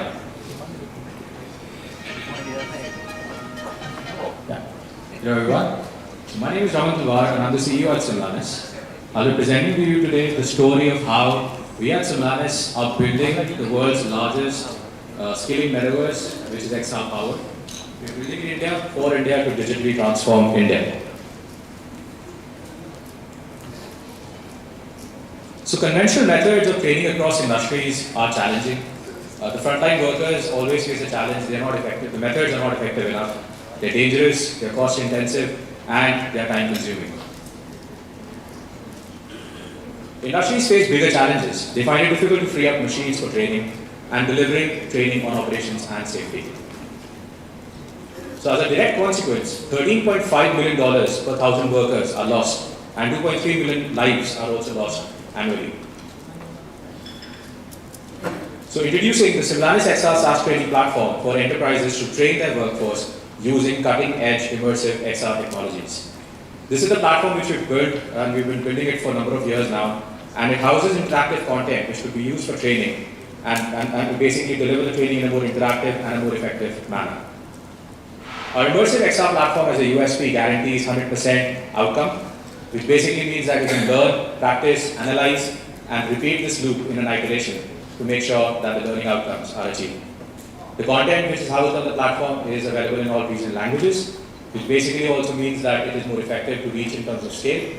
Hello everyone. My name is Raman Tulwar and I'm the CEO at Solaris. I'll be presenting to you today the story of how we at Solaris are building the world's largest scaling metaverse, which is XR powered. We're building in India for India to digitally transform India. So conventional methods of training across industries are challenging. The frontline workers always face a challenge. They are not effective. The methods are not effective enough. They're dangerous, they're cost intensive, and they're time consuming. Industries face bigger challenges. They find it difficult to free up machines for training and delivering training on operations and safety. So as a direct consequence, $13.5 million per 1,000 workers are lost, and 2.3 million lives are also lost annually. So introducing the Similanis XR SaaS training platform for enterprises to train their workforce using cutting-edge immersive XR technologies. This is the platform which we've built, and we've been building it for a number of years now, and it houses interactive content which could be used for training and basically deliver the training in a more interactive and a more effective manner. Our immersive XR platform as a USP guarantees 100% outcome, which basically means that you can learn, practice, analyze, and repeat this loop in an iteration to make sure that the learning outcomes are achieved. The content which is housed on the platform is available in all regional languages, which basically also means that it is more effective to reach in terms of scale.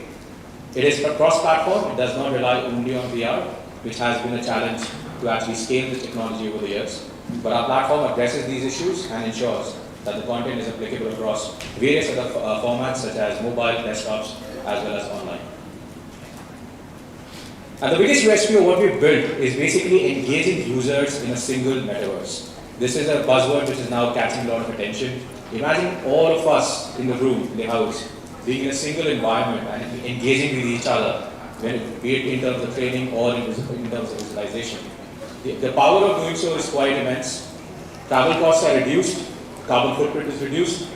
It is cross-platform, it does not rely only on VR, which has been a challenge to actually scale this technology over the years. But our platform addresses these issues and ensures that the content is applicable across various other formats such as mobile, desktops, as well as online. And the biggest USP of what we've built is basically engaging users in a single metaverse. This is a buzzword which is now catching a lot of attention. Imagine all of us in the room, in the house, being in a single environment and engaging with each other, be it in terms of training or in terms of visualization. The power of doing so is quite immense. Travel costs are reduced, carbon footprint is reduced.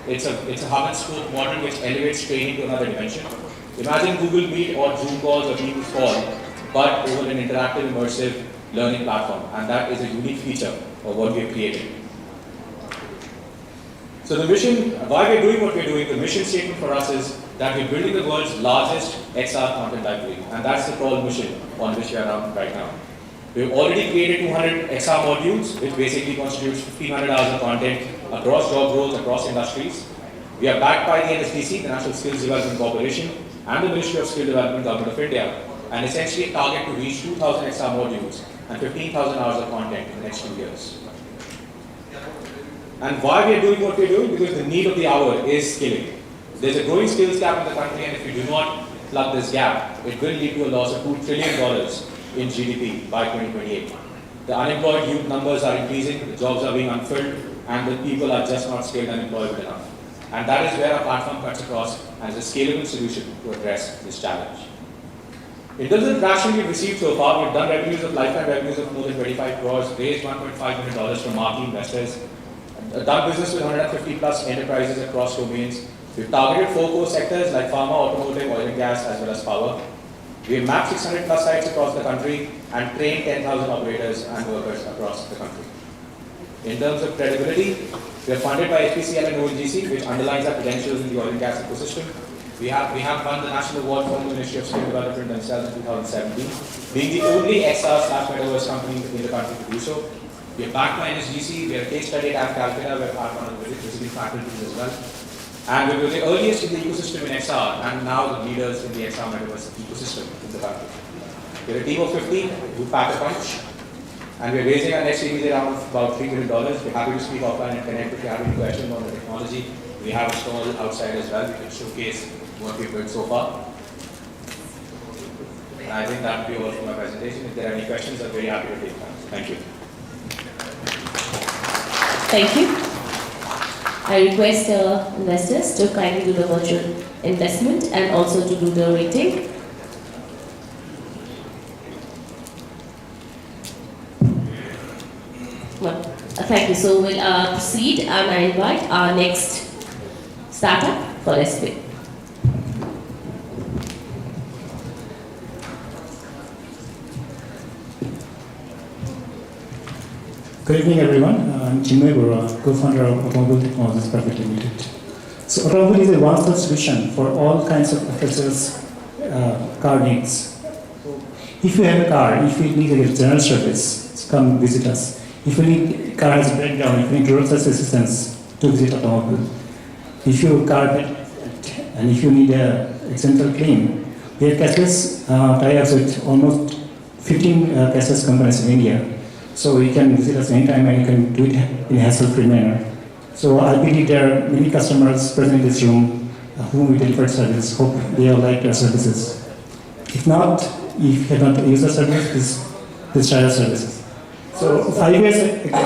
It's a hub and spoke model which elevates training to another dimension. Imagine Google Meet or Zoom calls or Teams call, but over an interactive, immersive learning platform, and that is a unique feature of what we have created. So the mission, why we're doing what we're doing, the mission statement for us is that we're building the world's largest XR content library, and that's the core mission on which we are on right now. We've already created 200 XR modules, which basically constitutes 1,500 hours of content across job roles, across industries. We are backed by the NSDC, the National Skills Development Corporation, and the Ministry of Skill Development, Government of India, and essentially target to reach 2,000 XR modules and 15,000 hours of content in the next 2 years. And why we are doing what we are doing? Because the need of the hour is skilling. There's a growing skills gap in the country, and if we do not plug this gap, it will lead to a loss of $2 trillion in GDP by 2028. The unemployed youth numbers are increasing, the jobs are being unfilled, and the people are just not skilled and employable enough. And that is where our platform cuts across as a scalable solution to address this challenge. In terms of traction we've received so far, we've done lifetime revenues of more than 25 crores, raised $1.5 million from marquee investors, done business with 150 plus enterprises across domains. We've targeted 4 core sectors like pharma, automotive, oil and gas, as well as power. We have mapped 600 plus sites across the country and trained 10,000 operators and workers across the country. In terms of credibility, we are funded by HPCL and ONGC, which underlines our credentials in the oil and gas ecosystem. We have won the National Award from the Ministry of Skill Development themselves in 2017, being the only XR/Metaverse company in the country to do so. We are backed by NSGC, we are a case study at Calcutta, we're part of the visiting faculties as well. And we were the earliest in the ecosystem in XR, and now the leaders in the XR Metaverse ecosystem in the country. We're a team of 50 who pack a punch, and we're raising our next series round of about $3 million. We're happy to speak offline and connect if you have any questions on the technology. We have a stall outside as well, we can showcase what we've built so far. And I think that will be all for my presentation. If there are any questions, I'm very happy to take them. Thank you. Thank you. I request investors to kindly do the virtual investment and also to do the rating. Well, thank you. So we'll proceed, and I invite our next startup for SP. Good evening, everyone. I'm Chinmay Bora, co-founder of Automobile Technologies Private Limited. So Automobile is a one-stop solution for all kinds of after-sales car needs. If you have a car, if you need a general service, come visit us. If you need car has a breakdown, if you need roadside assistance, to visit Automobile. If your car and if you need a accidental claim, we have cashless tie-ups with almost 15 cashless companies in India. So you can visit us anytime and you can do it in a hassle-free manner. So I believe there are many customers present in this room whom we deliver service. Hope they all like our services. If not, if you have not used the service, please try our services. So 5 years ago,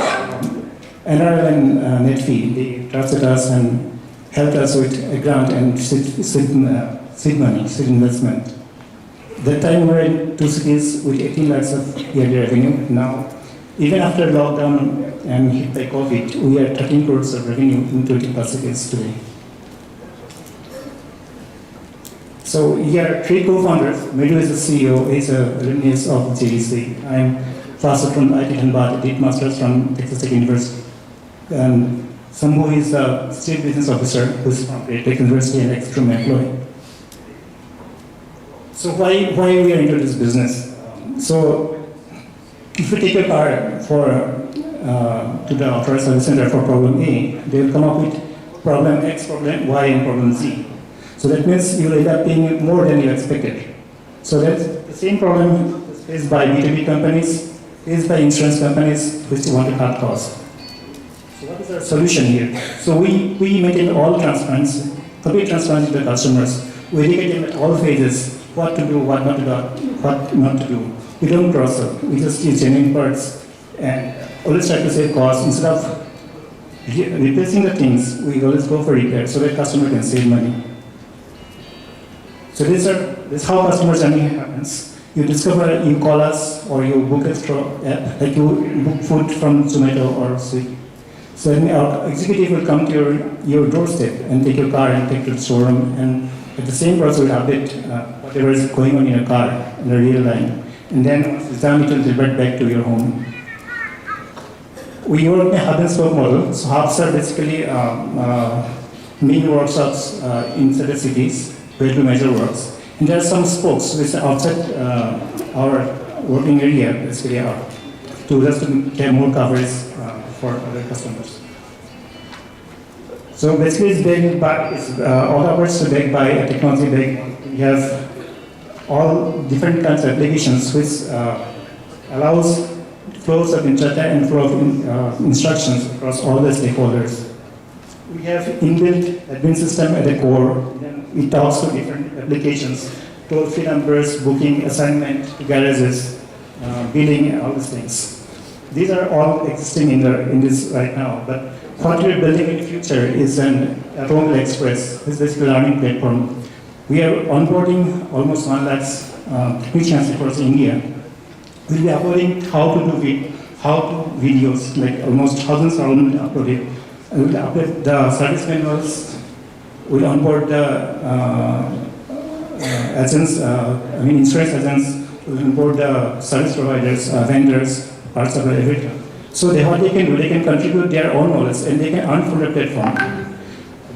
NRL and Netfee, they trusted us and helped us with a grant and seed money, seed investment. That time we were in 2 cities with 18 lakhs of yearly revenue. Now, even after lockdown and hit by COVID, we are 13 crores of revenue in 20 plus cities today. So here, 3 co-founders. Medu is the CEO, he's a alumnus of JDC. I'm Faster from IT Dhanbad, did masters from Texas Tech University. And Sambhu is a state business officer who's from Great Tech University and ex-Trum employee. So why we are into this business? So if you take a car to the authorized service center for problem A, they will come up with problem X, problem Y, and problem Z. So that means you will end up paying more than you expected. So that's the same problem faced by B2B companies, faced by insurance companies which want to cut costs. So what is our solution here? So we maintain all transparency, complete transparency to the customers. We educate them at all phases, what to do, what not to do, what not to do. We don't cross up, we just use genuine parts and always try to save costs. Instead of replacing the things, we always go for repair so that customer can save money. So this is how customer journey happens. You discover, you call us, or you book like you book food from Zomato or Swiggy. So then our executive will come to your doorstep and take your car and take it to the showroom, and at the same process will update whatever is going on in your car in the real time. And then once it's done, it will deliver back to your home. We work in a hub and spoke model. So hubs are basically mini workshops inside the cities where to measure works. And there are some spokes which are outside our working area, basically, to just to get more coverage for other customers. So basically, it's backed by, all our efforts are backed by a technology back. We have all different kinds of applications which allows flows of data and flow of instructions across all the stakeholders. We have inbuilt admin system at the core. Then it talks to different applications, toll-free numbers, booking, assignment, garages, billing, all these things. These are all existing in this right now. But what we're building in the future is an Automobile Express. It's basically a learning platform. We are onboarding almost 1 lakh technicians across India. We'll be uploading how to videos, like almost thousands are already uploaded. And we'll upload the service manuals. We'll onboard the agents, insurance agents. We'll onboard the service providers, vendors, parts of everything. So what they can do, they can contribute their own knowledge and they can earn from the platform.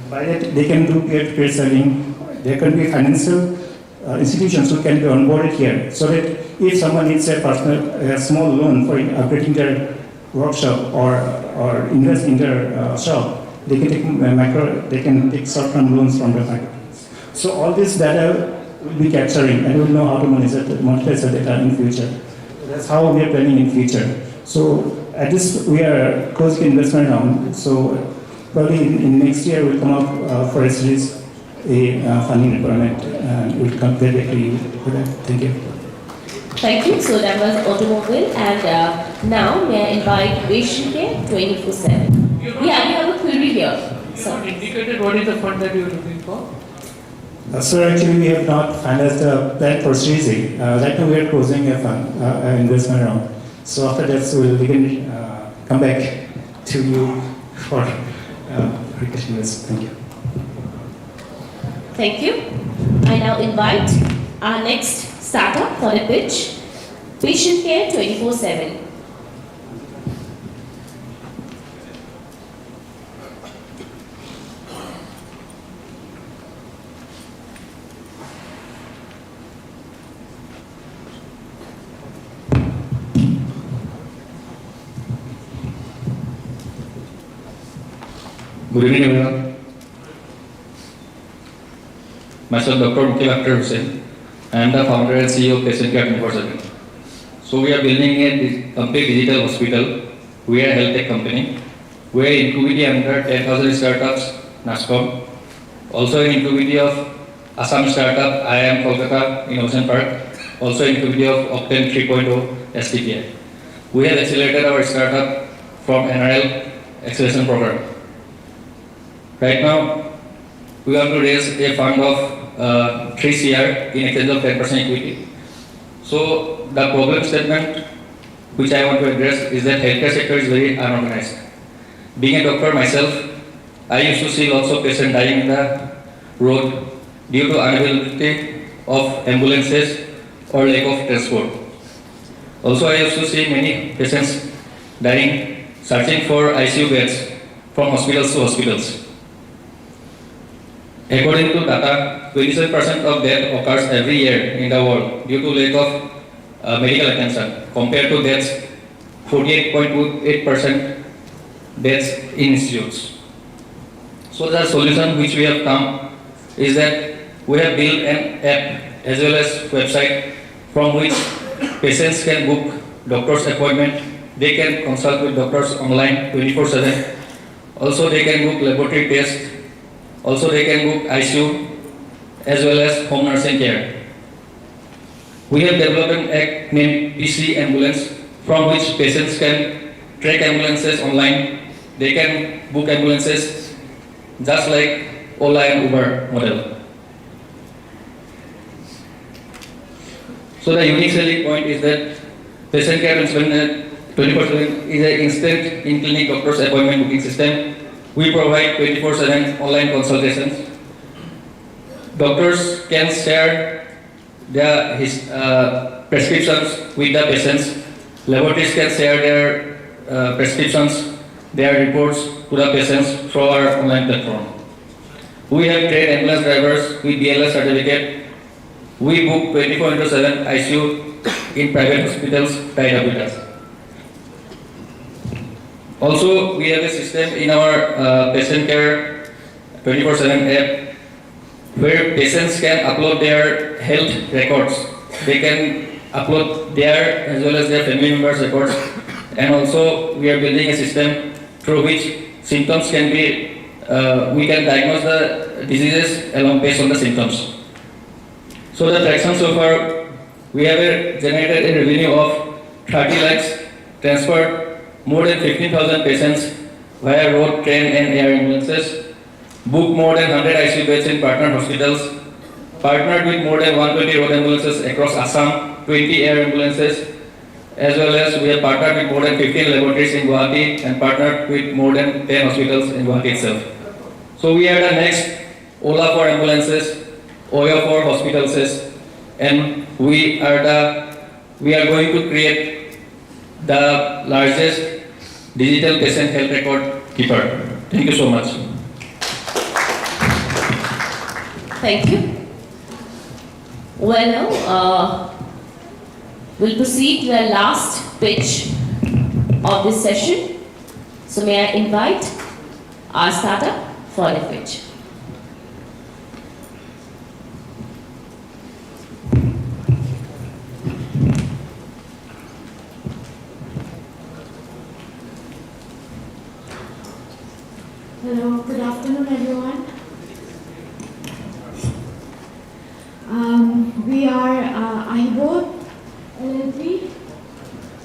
By that, they can do peer-to-peer selling. There can be financial institutions who can be onboarded here, so that if someone needs a small loan for upgrading their workshop or invest in their shop, they can take short-term loans from the bank. So all this data will be capturing, and we'll know how to monetize the data in future. That's how we are planning in future. So at this, we are closing investment round. So probably in next year we'll come up for a series A funding requirement, and we'll come back to you for that. Thank you. Thank you. So that was automobile, and now may I invite Ideation 24/7. Yeah, we have a query here. You have not indicated what is the fund that you are looking for? Sir, actually we have not finalized the plan for Series A. Right now we are closing a fund, investment round. So after that, we can come back to you for questions. Thank you. Thank you. I now invite our next startup for a pitch, Patient Care 24/7. Good evening, everyone. Myself, Dr. Mukhil Akhtar Hussain. I am the founder and CEO of Patient Care 24/7. So we are building a complete digital hospital. We are a health tech company. We are incubity under 10,000 startups, NASCOM. Also in incubity of Assam startup, IIM Kolkata Innovation Park. Also incubity of Octane 3.0 STPI. We have accelerated our startup from NRL acceleration program. Right now, we want to raise a fund of 3 CR in exchange of 10% equity. So the problem statement which I want to address is that healthcare sector is very unorganized. Being a doctor myself, I used to see lots of patients dying in the road due to unavailability of ambulances or lack of transport. Also, I used to see many patients dying searching for ICU beds from hospitals to hospitals. According to data, 27% of death occurs every year in the world due to lack of medical attention, compared to deaths 48.28% deaths in institutes. So the solution which we have come is that we have built an app as well as website from which patients can book doctor's appointment. They can consult with doctors online 24/7. Also they can book laboratory tests. Also they can book ICU as well as home nursing care. We have developed an app named PC Ambulance from which patients can track ambulances online. They can book ambulances just like Ola and Uber model. So the unique selling point is that patient care management 24/7 is an instant in-clinic doctor's appointment booking system. We provide 24/7 online consultations. Doctors can share their prescriptions with the patients. Laboratories can share their prescriptions, their reports to the patients through our online platform. We have trained ambulance drivers with BLS certificate. We book 24/7 ICU in private hospitals tied up with us. Also, we have a system in our patient care 24/7 app where patients can upload their health records. They can upload their as well as their family members' records. And also, we are building a system through which symptoms can be, we can diagnose the diseases along based on the symptoms. So the traction so far, we have generated a revenue of 30 lakhs, transferred more than 15,000 patients via road, train and air ambulances, booked more than 100 ICU beds in partner hospitals, partnered with more than 120 road ambulances across Assam, 20 air ambulances, as well as we have partnered with more than 15 laboratories in Guwahati and partnered with more than 10 hospitals in Guwahati itself. So we are the next Ola for ambulances, Oyo for hospitals, and we are going to create the largest digital patient health record keeper. Thank you so much. Thank you. Well, now we'll proceed to the last pitch of this session. So may I invite our startup for the pitch. Hello, good afternoon everyone. We are IBO LLP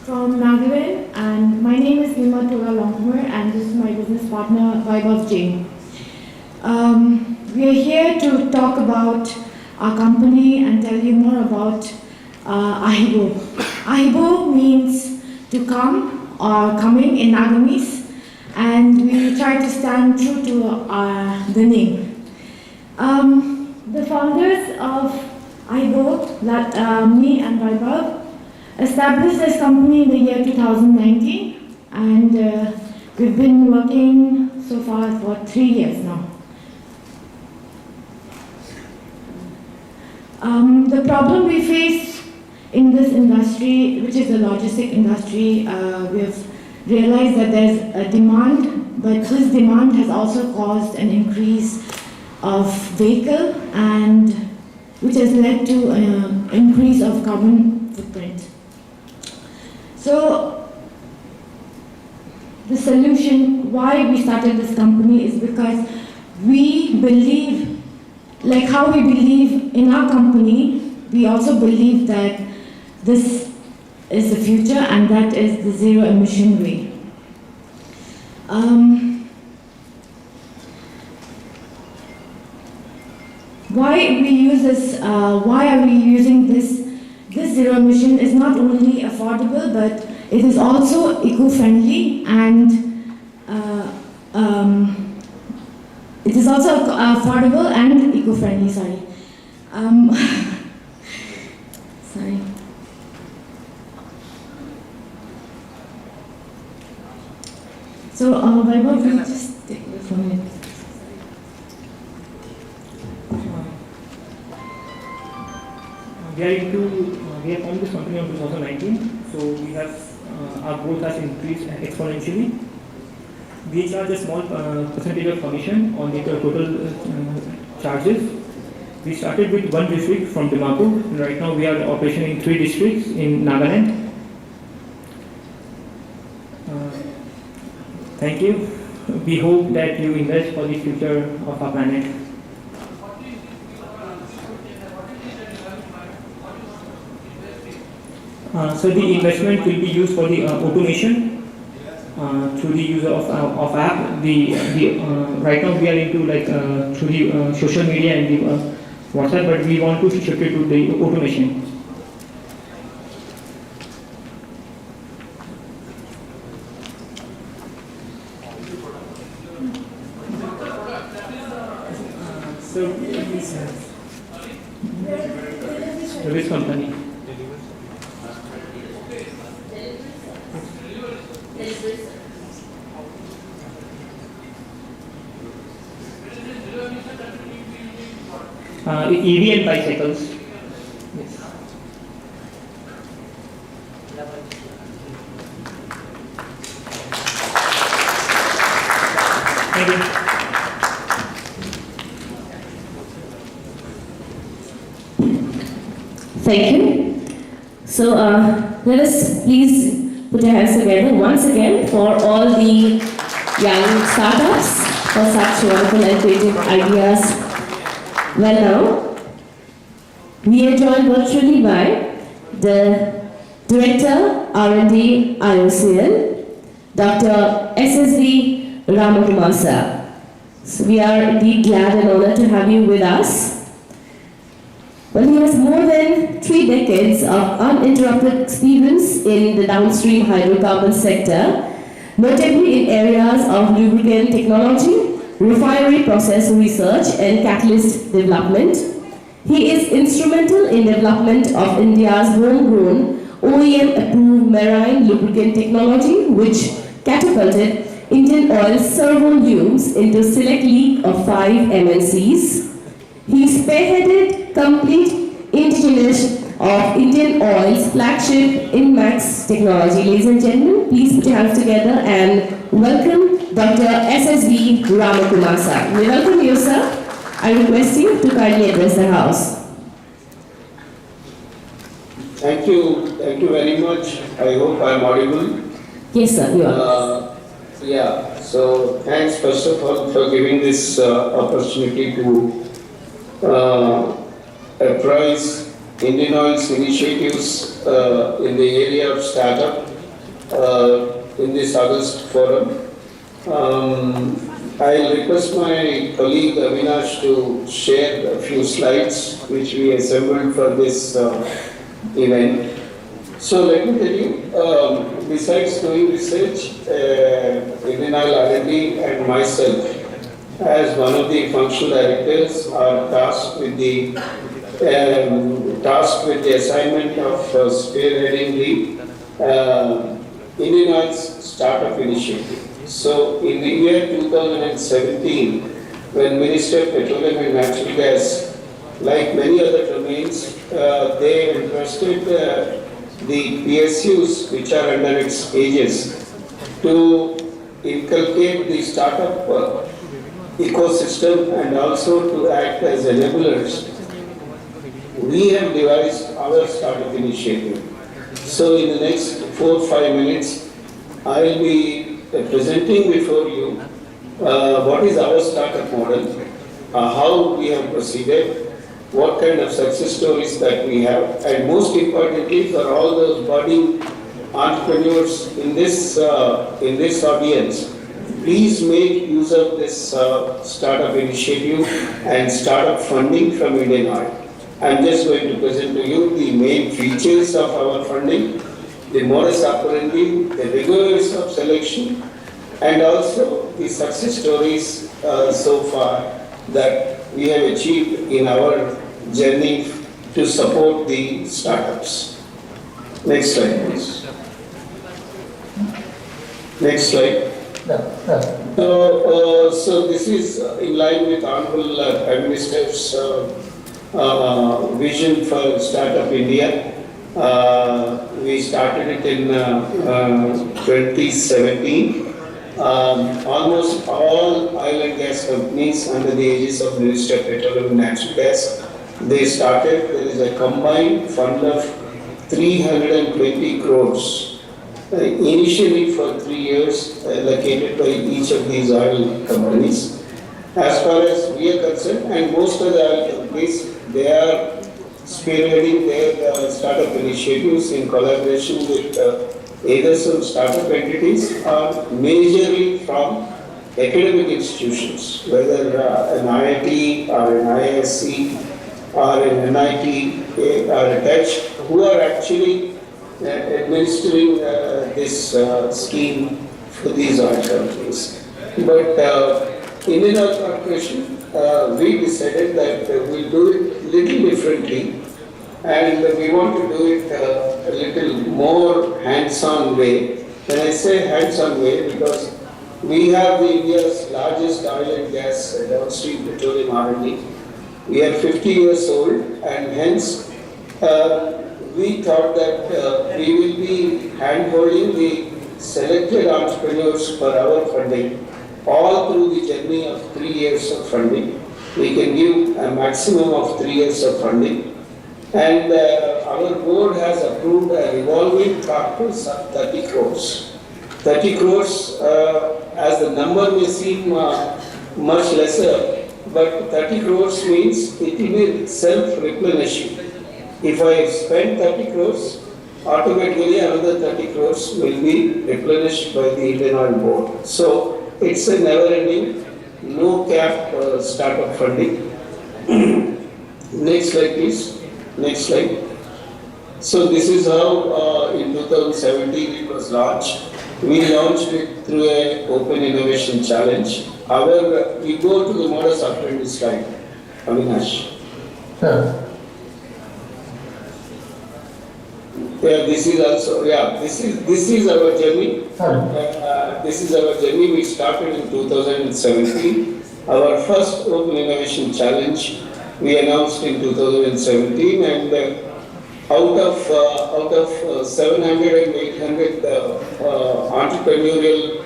from Nagaland, and my name is Nima Tora Longmer, and this is my business partner Vaibhav Jain. We are here to talk about our company and tell you more about IBO. IBO means to come or coming in Nagamese, and we try to stand true to the name. The founders of IBO, me and Vaibhav, established this company in the year 2019, and we've been working so far for 3 years now. The problem we face in this industry, which is the logistic industry, we have realized that there's a demand, but this demand has also caused an increase of vehicle, and which has led to an increase of carbon footprint. So the solution why we started this company is because we believe, like how we believe in our company, we also believe that this is the future and that is the zero emission way. Why we use this? Why are we using this? This zero emission is not only affordable, but it is also eco-friendly and it is also affordable and eco-friendly. Sorry. Sorry. So, Vaibhav, will you just take it from here? We have formed this company in 2019, so we have our growth has increased exponentially. We charge a small percentage of commission on the total charges. We started with one district from Dimapur, and right now we are operating in 3 districts in Nagaland. Thank you. We hope that you invest for the future of our planet. So the investment will be used for the automation through the use of app. Right now we are into like through the social media and the WhatsApp, but we want to shift it to the automation. So this company. EV and bicycles. Yes. Thank you. Thank you. So let us please put our hands together once again for all the young startups for such wonderful and creative ideas. Well now, we are joined virtually by the Director R&D IOCL, Dr. SSV Ramakumar sir. So we are indeed glad and honored to have you with us. Well, he has more than 3 decades of uninterrupted experience in the downstream hydrocarbon sector, notably in areas of lubricant technology, refinery process research and catalyst development. He is instrumental in development of India's homegrown OEM-approved marine lubricant technology, which catapulted Indian Oil's servo lubes into select league of 5 MNCs. He spearheaded complete integration of Indian Oil's flagship INMAX technology. Ladies and gentlemen, please put your hands together and welcome Dr. SSV Ramakumar sir. We welcome you, sir. I request you to kindly address the House. Thank you very much. I hope I am audible. Yes, sir, you are. Yeah, so thanks first of all for giving this opportunity to apprise Indian Oil's initiatives in the area of startup in this August forum. I'll request my colleague Avinash to share a few slides which we assembled for this event. So let me tell you, besides doing research, Indian Oil R&D and myself, as one of the functional directors, are tasked with the assignment of spearheading the Indian Oil's startup initiative. So in the year 2017, when Minister of Petroleum and Natural Gas, like many other domains, they entrusted the PSUs which are under its aegis to inculcate the startup ecosystem and also to act as enablers. We have devised our startup initiative. So in the next 4 or 5 minutes, I will be presenting before you what is our startup model, how we have proceeded, what kind of success stories that we have, and most importantly for all those budding entrepreneurs in this audience, please make use of this startup initiative and startup funding from Indian Oil. I'm just going to present to you the main features of our funding, the modus operandi, the rigors of selection, and also the success stories so far that we have achieved in our journey to support the startups. Next slide, please. Next slide. So this is in line with Honorable Prime Minister's vision for Startup India. We started it in 2017. Almost all oil and gas companies under the aegis of Ministry of Petroleum and Natural Gas, they started. There is a combined fund of 320 crores. Initially for 3 years allocated by each of these oil companies. As far as we are concerned, and most of the oil companies, they are spearheading their startup initiatives in collaboration with either some startup entities or majorly from academic institutions, whether an IIT or an IISc or an NIT or a TECH, who are actually administering this scheme for these oil companies. But Indian Oil Corporation, we decided that we'll do it little differently, and we want to do it a little more hands-on way. When I say hands-on way, because we have India's largest oil and gas downstream petroleum R&D. We are 50 years old, and hence we thought that we will be hand-holding the selected entrepreneurs for our funding all through the journey of 3 years of funding. We can give a maximum of 3 years of funding. And our board has approved a revolving corpus of 30 crores. 30 crores, as the number may seem much lesser, but 30 crores means it will be self-replenishing. If I spend 30 crores, automatically another 30 crores will be replenished by the Indian Oil Board. So it's a never-ending, no-cap startup funding. Next slide, please. Next slide. So this is how in 2017 it was launched. We launched it through an open innovation challenge. However, we go to the modus operandi slide. Avinash. Yeah, this is also, this is our journey. This is our journey. We started in 2017. Our first open innovation challenge we announced in 2017, and out of 700 and 800 entrepreneurial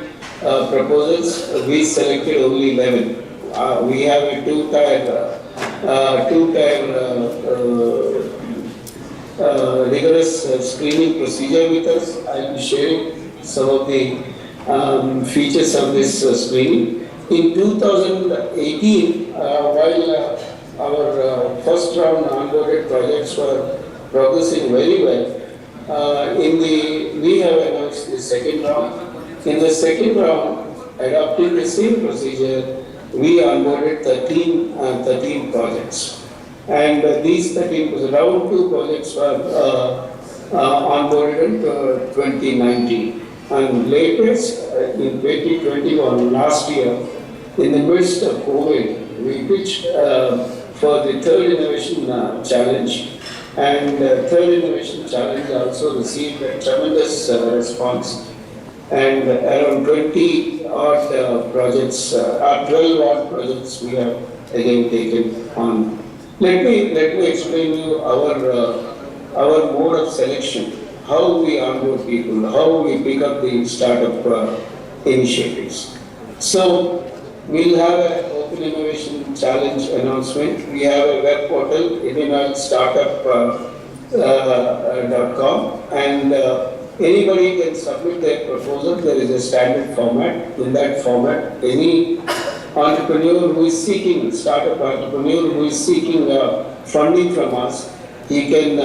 proposals, we selected only 11. We have a two-tier rigorous screening procedure with us. I will be sharing some of the features of this screening. In 2018, while our first round onboarded projects were progressing very well, we have announced the second round. In the second round, adopting the same procedure, we onboarded 13 projects. And these 13 round 2 projects were onboarded in 2019. And latest, in 2021, last year, in the midst of COVID, we pitched for the third innovation challenge. And third innovation challenge also received a tremendous response. And around 20 odd projects, 12 odd projects we have again taken on. Let me explain you our mode of selection, how we onboard people, how we pick up the startup initiatives. So we'll have an open innovation challenge announcement. We have a web portal, IndianOilStartup.com, and Anybody can submit their proposal. There is a standard format. In that format, any entrepreneur who is seeking, startup entrepreneur who is seeking funding from us, he can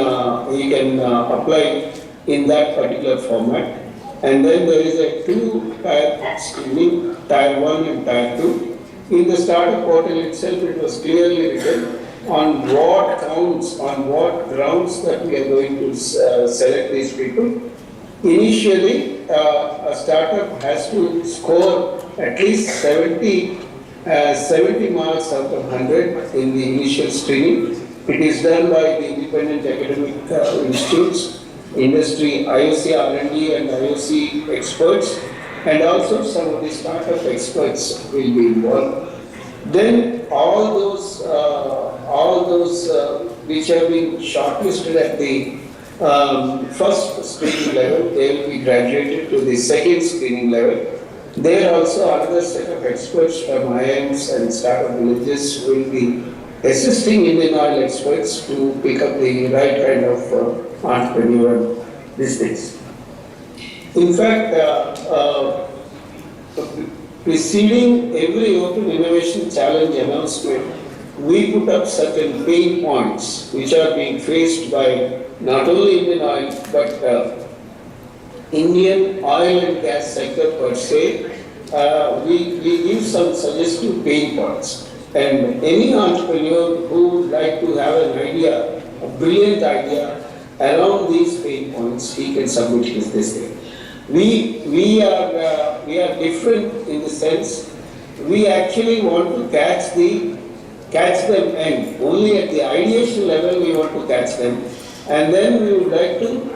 apply in that particular format. And then there is a two-tier screening, tier 1 and tier 2. In the startup portal itself, it was clearly written on what counts, on what grounds that we are going to select these people. Initially, a startup has to score at least 70 marks out of 100 in the initial screening. It is done by the independent academic institutes, industry, IOC R&D and IOC experts, and also some of the startup experts will be involved. Then all those which have been shortlisted at the first screening level, they will be graduated to the second screening level. There also another set of experts from IIMs and startup villages will be assisting Indian oil experts to pick up the right kind of entrepreneurial business. In fact, preceding every Open Innovation Challenge announcement, we put up certain pain points which are being faced by not only Indian oil but Indian oil and gas sector per se. We give some suggestive pain points. And any entrepreneur who would like to have an idea, a brilliant idea around these pain points, he can submit this thing. We are different in the sense we actually want to catch them and only at the ideation level we want to catch them, and then we would like to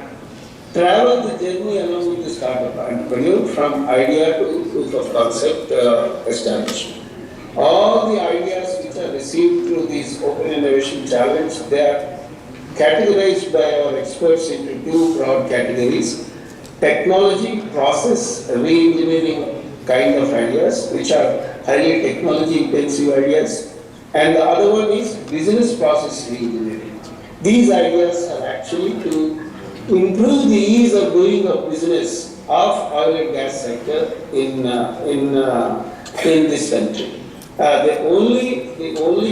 travel the journey along with the startup entrepreneur from idea to proof of concept establishment. All the ideas which are received through these Open Innovation Challenge, they are categorized by our experts into two broad categories: technology, process, re-engineering kind of ideas, which are highly technology intensive ideas, and the other one is business process re-engineering. These ideas are actually to improve the ease of doing of business of oil and gas sector in this country. The only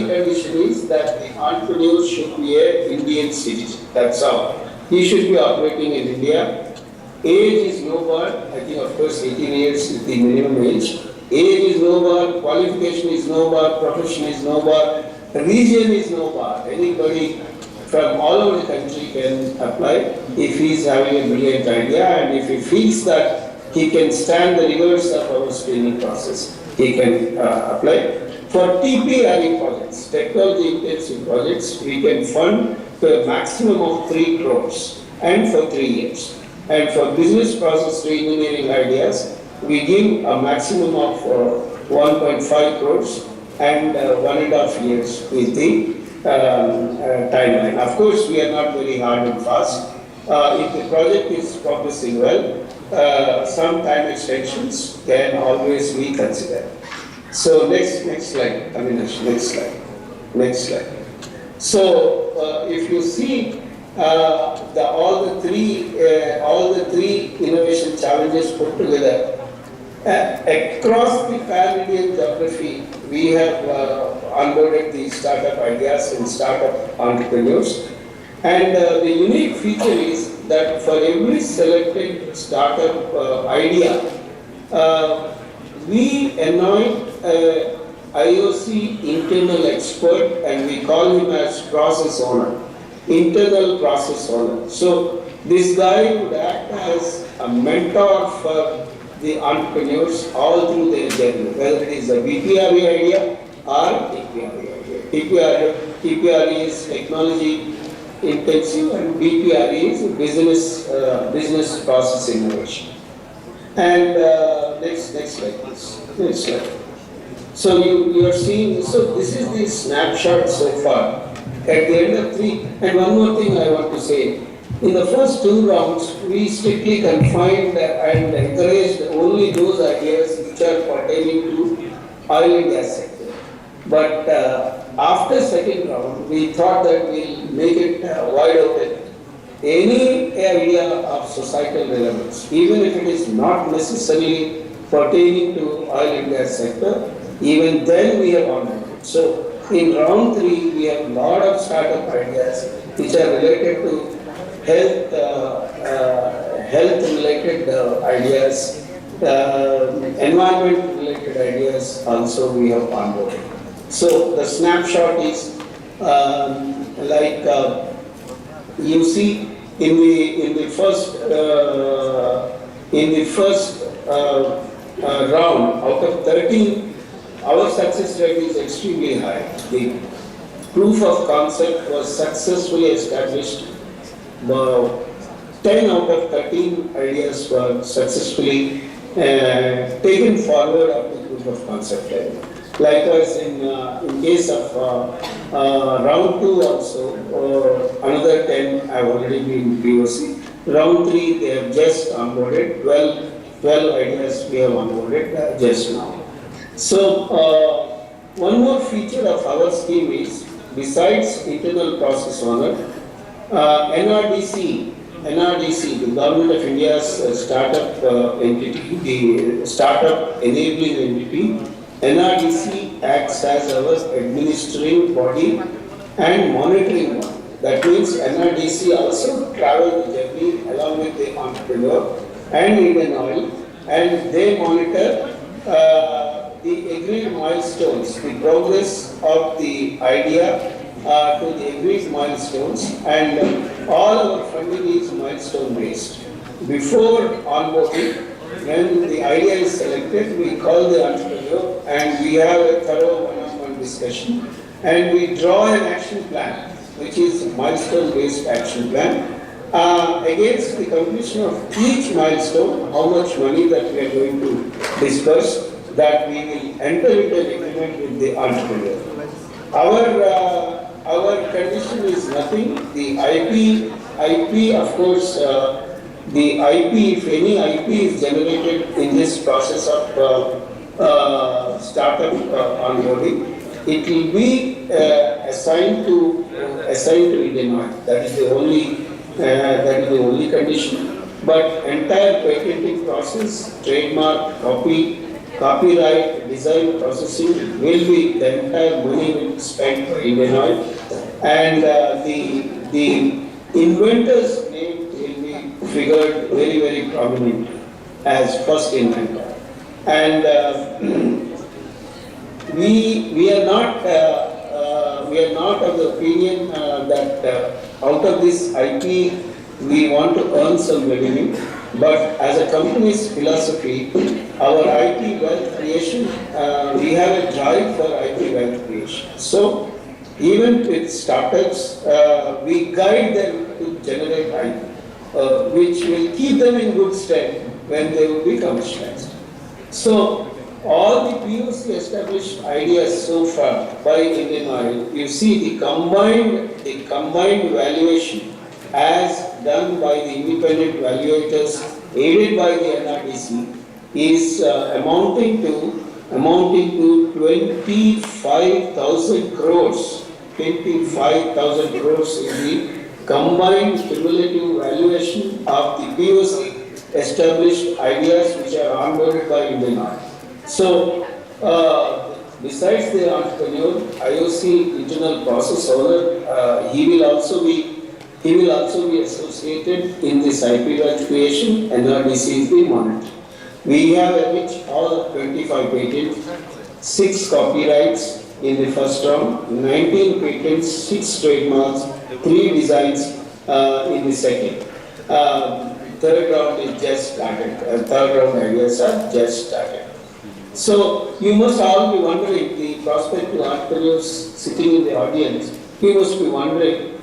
condition is that the entrepreneur should be an Indian citizen. That's all. He should be operating in India. Age is no bar. I think, of course, 18 years is the minimum age. Age is no bar. Qualification is no bar. Profession is no bar. Region is no bar. Anybody from all over the country can apply if he is having a brilliant idea and if he feels that he can stand the rigors of our screening process. He can apply. For TPRE projects, technology intensive projects, we can fund to a maximum of 3 crores and for 3 years. And for business process re-engineering ideas, we give a maximum of 1.5 crores and 1.5 years with the timeline. Of course, we are not very hard and fast. If the project is progressing well, some time extensions can always be considered. So next slide, Avinash, next slide. So if you see all the three innovation challenges put together, across the pan-Indian geography, we have onboarded the startup ideas and startup entrepreneurs. And the unique feature is that for every selected startup idea, we anoint IOC internal expert and we call him as process owner, internal process owner. So this guy would act as a mentor for the entrepreneurs all through their journey, whether it is a BPRE idea or TPRE idea. TPRE is technology intensive and BPRE is business process innovation. And next slide please. Next slide. So you are seeing, so this is the snapshot so far. At the end of 3, and one more thing I want to say. In the first 2 rounds, we strictly confined and encouraged only those ideas which are pertaining to oil and gas sector. But after second round, we thought that we'll make it wide open. any idea of societal relevance, even if it is not necessarily pertaining to oil and gas sector, even then we have onboarded. So in round 3, we have a lot of startup ideas which are related to health related ideas, environment related ideas also we have onboarded. So the snapshot is you see in the first round out of 13, our success rate is extremely high. The proof of concept was successfully established. 10 out of 13 ideas were successfully taken forward up to proof of concept level. Likewise, in case of round 2 also, another 10 have already been POC. Round 3, they have just onboarded. 12 ideas we have onboarded just now. So, one more feature of our scheme is, besides internal process owner, NRDC, the Government of India's startup entity, the startup enabling entity, NRDC acts as our administering body and monitoring body. That means NRDC also travel the journey along with the entrepreneur and Indian Oil, and they monitor the agreed milestones, the progress of the idea to the agreed milestones, and all our funding is milestone based. Before onboarding, when the idea is selected, we call the entrepreneur and we have a thorough one-on-one discussion, and we draw an action plan, which is a milestone-based action plan. Against the completion of each milestone, how much money that we are going to disperse, that we will enter into an agreement with the entrepreneur. Our condition is nothing. The IP, of course, the IP, if any IP is generated in this process of startup onboarding, it will be assigned to Indian Oil. That is the only condition. But entire patenting process, trademark, copyright, design, processing will be, the entire money will be spent by Indian Oil, and the inventor's name will be figured very, very prominent as first inventor. And we are not of the opinion that out of this IP we want to earn some revenue, but as a company's philosophy, our IP wealth creation, we have a drive for IP wealth creation. So even with startups, we guide them to generate IP, which will keep them in good stead when they will be commercialized. So all the POC established ideas so far by Indian Oil, you see the combined valuation as done by the independent valuators aided by the NRDC is amounting to 25,000 crores. 25,000 crores is the combined cumulative valuation of the POC established ideas which are onboarded by Indian Oil. So, besides the entrepreneur, IOC internal process owner, he will also be associated in this IP wealth creation. NRDC is the monitor. We have reached all 25 patents, 6 copyrights in the first round, 19 patents, 6 trademarks, 3 designs in the second. Third round is just started. Third round ideas are just started. So you must all be wondering, the prospective entrepreneurs sitting in the audience, you must be wondering,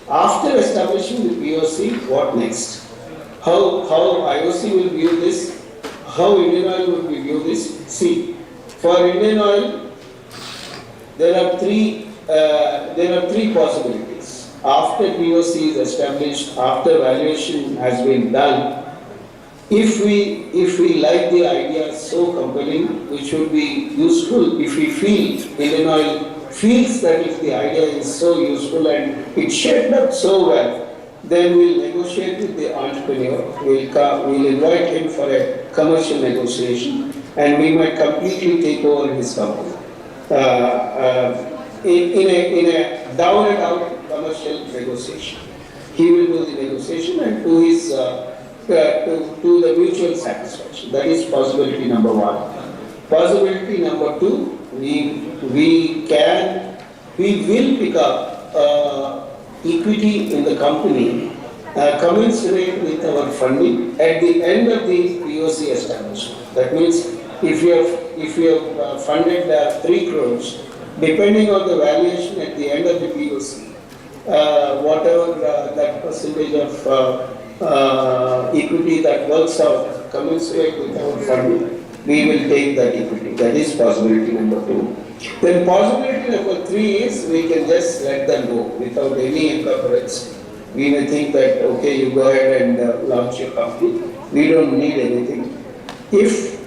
after establishing the POC, what next? How IOC will view this? How Indian Oil will view this? See, for Indian Oil, there are three possibilities. After POC is established, after valuation has been done, if we like the idea so compelling, which would be useful, if we feel, Indian Oil feels that if the idea is so useful and it shaped up so well, then we'll negotiate with the entrepreneur. We'll invite him for a commercial negotiation, and we might completely take over his company. In a down and out commercial negotiation. He will do the negotiation and to his to the mutual satisfaction. That is possibility number one. Possibility number two, we will pick up equity in the company commensurate with our funding at the end of the POC establishment. That means if you have funded 3 crores, depending on the valuation at the end of the POC, whatever that percentage of equity that works out commensurate with our funding, we will take that equity. That is possibility number 2. Then possibility number 3 is we can just let them go without any encumbrance. We may think that, okay, you go ahead and launch your company. We don't need anything. If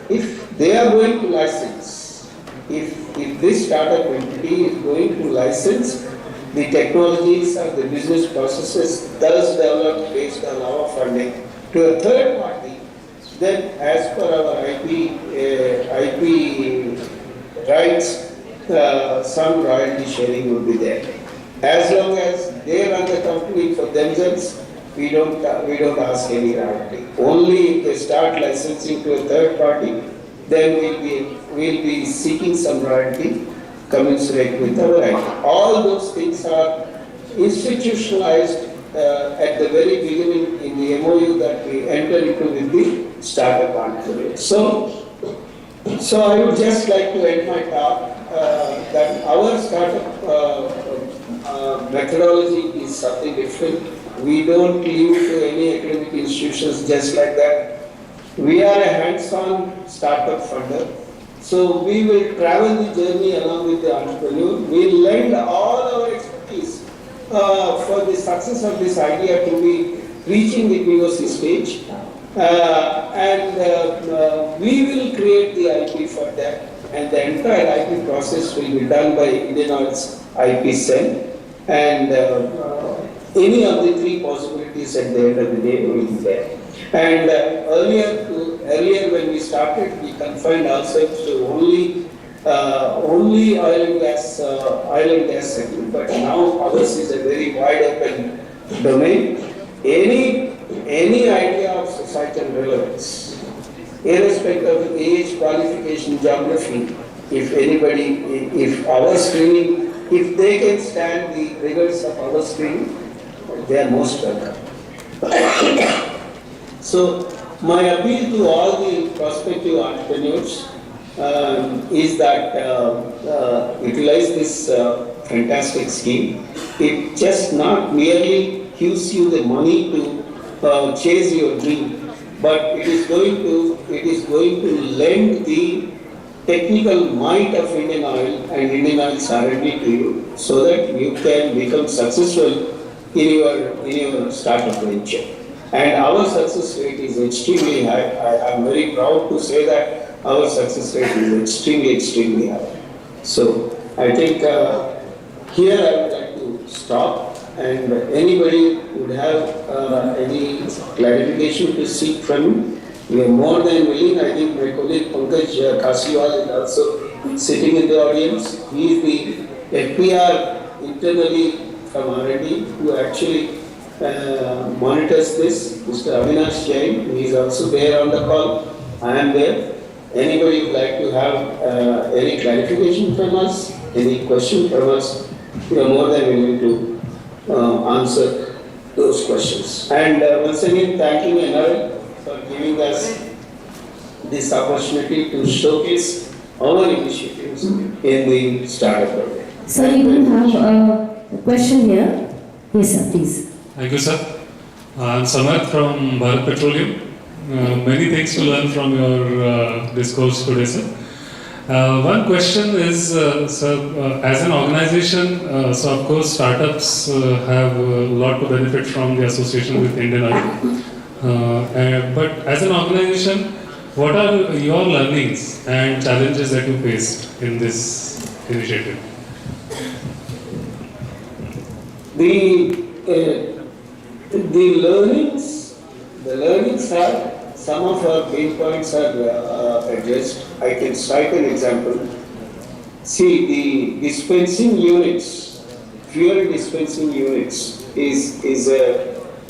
they are going to license, if this startup entity is going to license the technologies or the business processes thus developed based on our funding to a third party, then as per our IP rights, some royalty sharing will be there. As long as they run the company for themselves, we don't ask any royalty. Only if they start licensing to a third party, then we'll be seeking some royalty commensurate with our IP. All those things are institutionalized at the very beginning in the MOU that we entered into with the startup entrepreneur. So I would just like to end my talk that our startup methodology is something different. We don't leave to any academic institutions just like that. We are a hands-on startup funder. So we will travel the journey along with the entrepreneur. We will lend all our expertise for the success of this idea to be reaching the POC stage. We will create the IP for that. And the entire IP process will be done by Indian Oil's IP cell. And any of the 3 possibilities at the end of the day will be there. And earlier when we started, we confined ourselves to only oil and gas segment. But now ours is a very wide open domain. Any idea of societal relevance, irrespective of age, qualification, geography, if our screening, if they can stand the rigors of our screening, they are most welcome. So my appeal to all the prospective entrepreneurs is that utilize this fantastic scheme. It just not merely gives you the money to chase your dream, but it is going to lend the technical might of Indian Oil and Indian Oil's R&D to you, so that you can become successful in your startup venture. And our success rate is extremely high. I am very proud to say that our success rate is extremely high. So I think here I would like to stop, and anybody would have any clarification to seek from me, we are more than willing. I think my colleague Pankaj Kasiwal is also sitting in the audience. He is the FPR internally from R&D who actually monitors this. Mr. Avinash Jain, he is also there on the call. I am there. Anybody would like to have any clarification from us, any question from us, we are more than willing to answer those questions. And once again, thanking NRL for giving us this opportunity to showcase our initiatives in the startup world. Sir, you will have a question here. Yes, sir, please. Thank you, sir. I'm Samarth from Bharat Petroleum. Many things to learn from your discourse today, sir. One question is, sir, as an organization, so of course startups have a lot to benefit from the association with Indian Oil. But as an organization, what are your learnings and challenges that you faced in this initiative? The learnings are, some of our main points are addressed. I can cite an example. See, the dispensing units, fuel dispensing units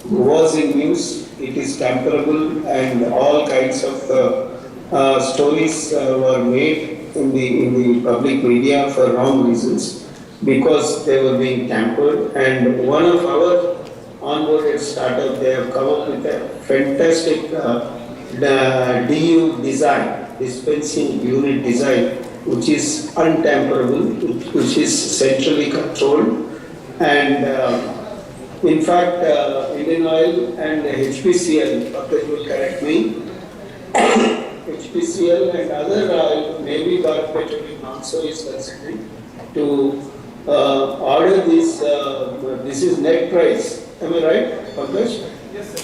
was in use. It is tamperable, and all kinds of stories were made in the public media for wrong reasons because they were being tampered. And one of our onboarded startup, they have come up with a fantastic DU design, dispensing unit design, which is untamperable, which is centrally controlled. And in fact, Indian Oil and HPCL, Pankaj will correct me, HPCL and other oil, maybe Bharat Petroleum also is considering to order this, this is net price. Am I right, Pankaj? Yes, sir.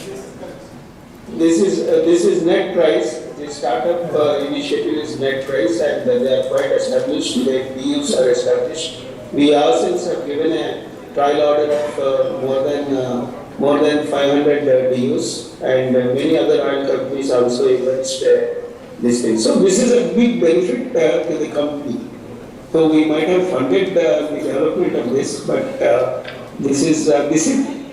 This is net price. The startup initiative is net price, and they are quite established. The BUs are established. We ourselves have given a trial order of more than 500 BUs, and many other oil companies also invest this thing. So this is a big benefit to the company. So we might have funded the development of this, but this is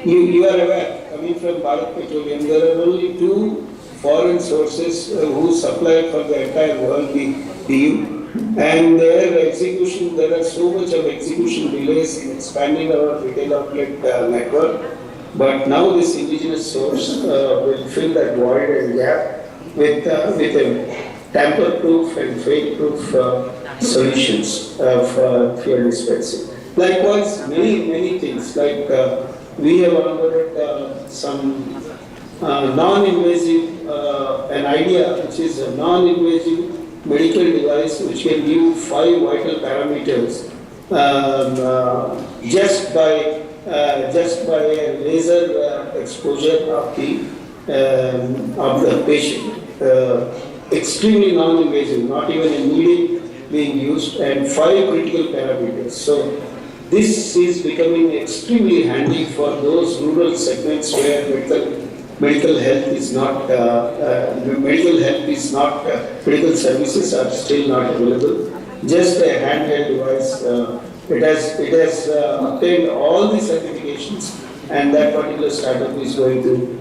you are aware, coming from Bharat Petroleum, there are only two foreign sources who supply for the entire world, the EU, and their execution, there are so much of execution delays in expanding our retail outlet network. But now this indigenous source will fill that void and gap with a tamper-proof and fake-proof solutions for fuel dispensing. Likewise, many things like we have onboarded some non-invasive, an idea which is a non-invasive medical device which can give 5 vital parameters just by a laser exposure of the patient. Extremely non-invasive, not even a needle being used, and 5 critical parameters. So this is becoming extremely handy for those rural segments where medical health is not, medical services are still not available. Just a handheld device. It has obtained all the certifications, and that particular startup is going to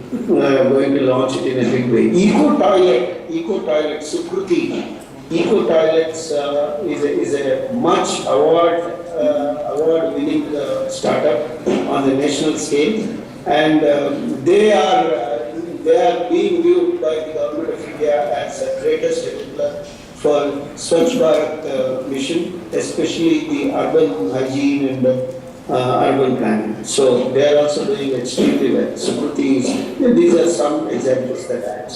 launch it in a big way. Eco toilet, Sukruti. Eco toilets is a much award-winning startup on the national scale, and they are being viewed by the government of India as the greatest enabler for Swachh Bharat mission, especially the urban hygiene and urban planning. So they are also doing extremely well. Sukruti, these are some examples that I have.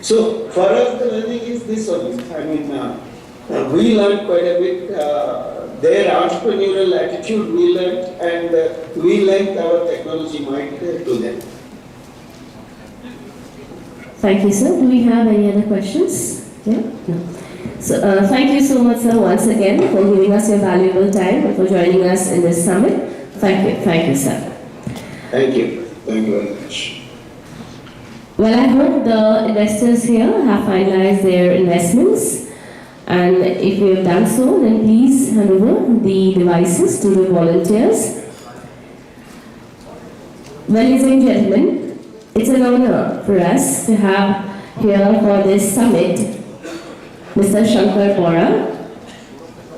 So for us, the learning is this only. I mean, we learned quite a bit. Their entrepreneurial attitude we learned, and we lent our technology mind to them. Thank you, sir. Do we have any other questions? Yeah? No. So, thank you so much, sir, once again for giving us your valuable time and for joining us in this summit. Thank you, sir. Thank you very much. Well, I hope the investors here have finalized their investments, and if you have done so, then please hand over the devices to the volunteers. Ladies and gentlemen, it's an honor for us to have here for this summit Mr. Shankar Bora,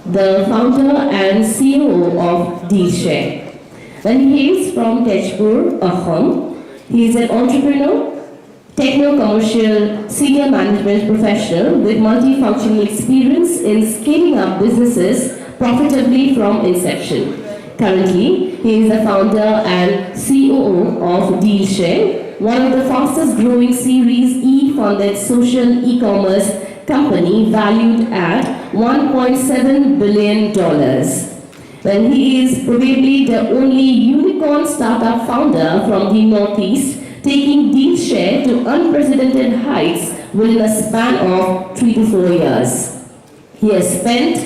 the founder and CEO of Ideation. When he is from Tezpur, Assam, he is an entrepreneur, techno-commercial senior management professional with multifunctional experience in scaling up businesses profitably from inception. Currently, he is the founder and COO of Ideation, one of the fastest growing Series E funded social e-commerce company valued at $1.7 billion. When he is probably the only unicorn startup founder from the Northeast, taking deal share to unprecedented heights within a span of 3 to 4 years. He has spent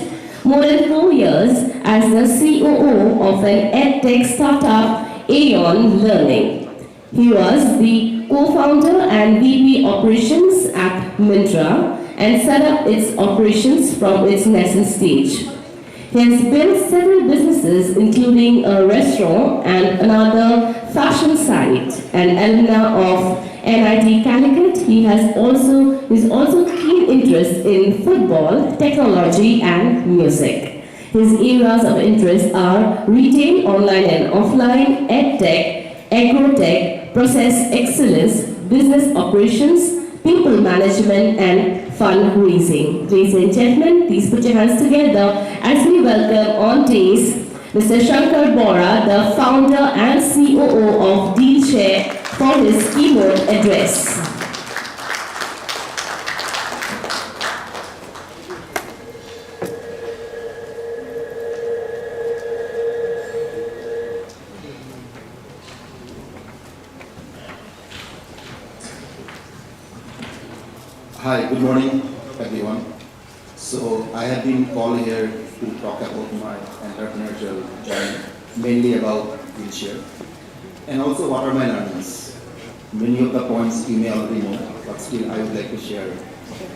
more than 4 years as the COO of an edtech startup, Aeon Learning. He was the co-founder and VP operations at Myntra and set up its operations from its nascent stage. He has built several businesses, including a restaurant and another fashion site. An alumna of NIT Calicut, he is also keen interest in football, technology, and music. His areas of interest are retail, online and offline, edtech, agrotech, process excellence, business operations, people management, and fundraising. Ladies and gentlemen, please put your hands together as we welcome on stage Mr. Shankar Bora, the founder and COO of Dealshare, for his keynote address. Hi, good morning, everyone. So I have been called here to talk about my entrepreneurial journey, mainly about Dealshare, and also what are my learnings. Many of the points you may already know, but still I would like to share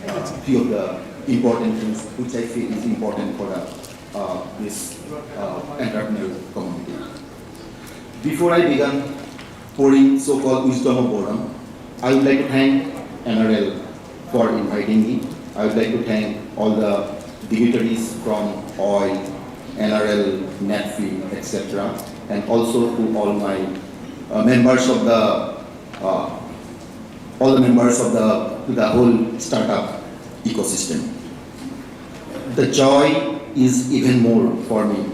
a few of the important things which I feel is important for this entrepreneurial community. Before I begin pouring so-called wisdom of boredom, I would like to thank NRL for inviting me. I would like to thank all the dignitaries from OIL, NRL, NetFi, etc., and also to all my members of the whole startup ecosystem. The joy is even more for me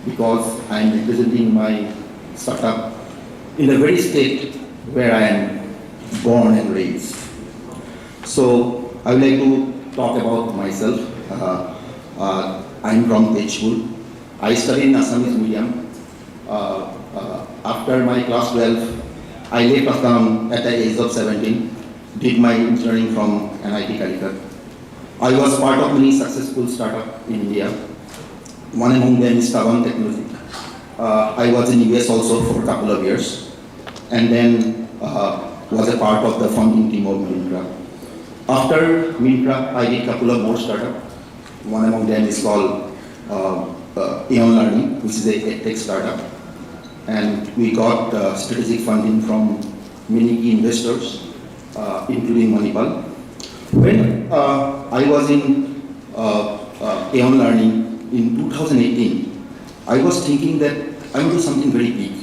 because I am representing my startup in the very state where I am born and raised. So I would like to talk about myself. I'm from Tejpur. I studied in Assamese medium. After my class 12, I left Assam at the age of 17, did my engineering from NIT Calicut. I was part of many successful startups in India. One among them is Tavan Technology. I was in US also for a couple of years, and then was a part of the founding team of Myntra. After Myntra, I did a couple of more startups. One among them is called Aeon Learning, which is a tech startup. And we got strategic funding from many key investors, including Manipal. When I was in Aeon Learning in 2018, I was thinking that I will do something very big.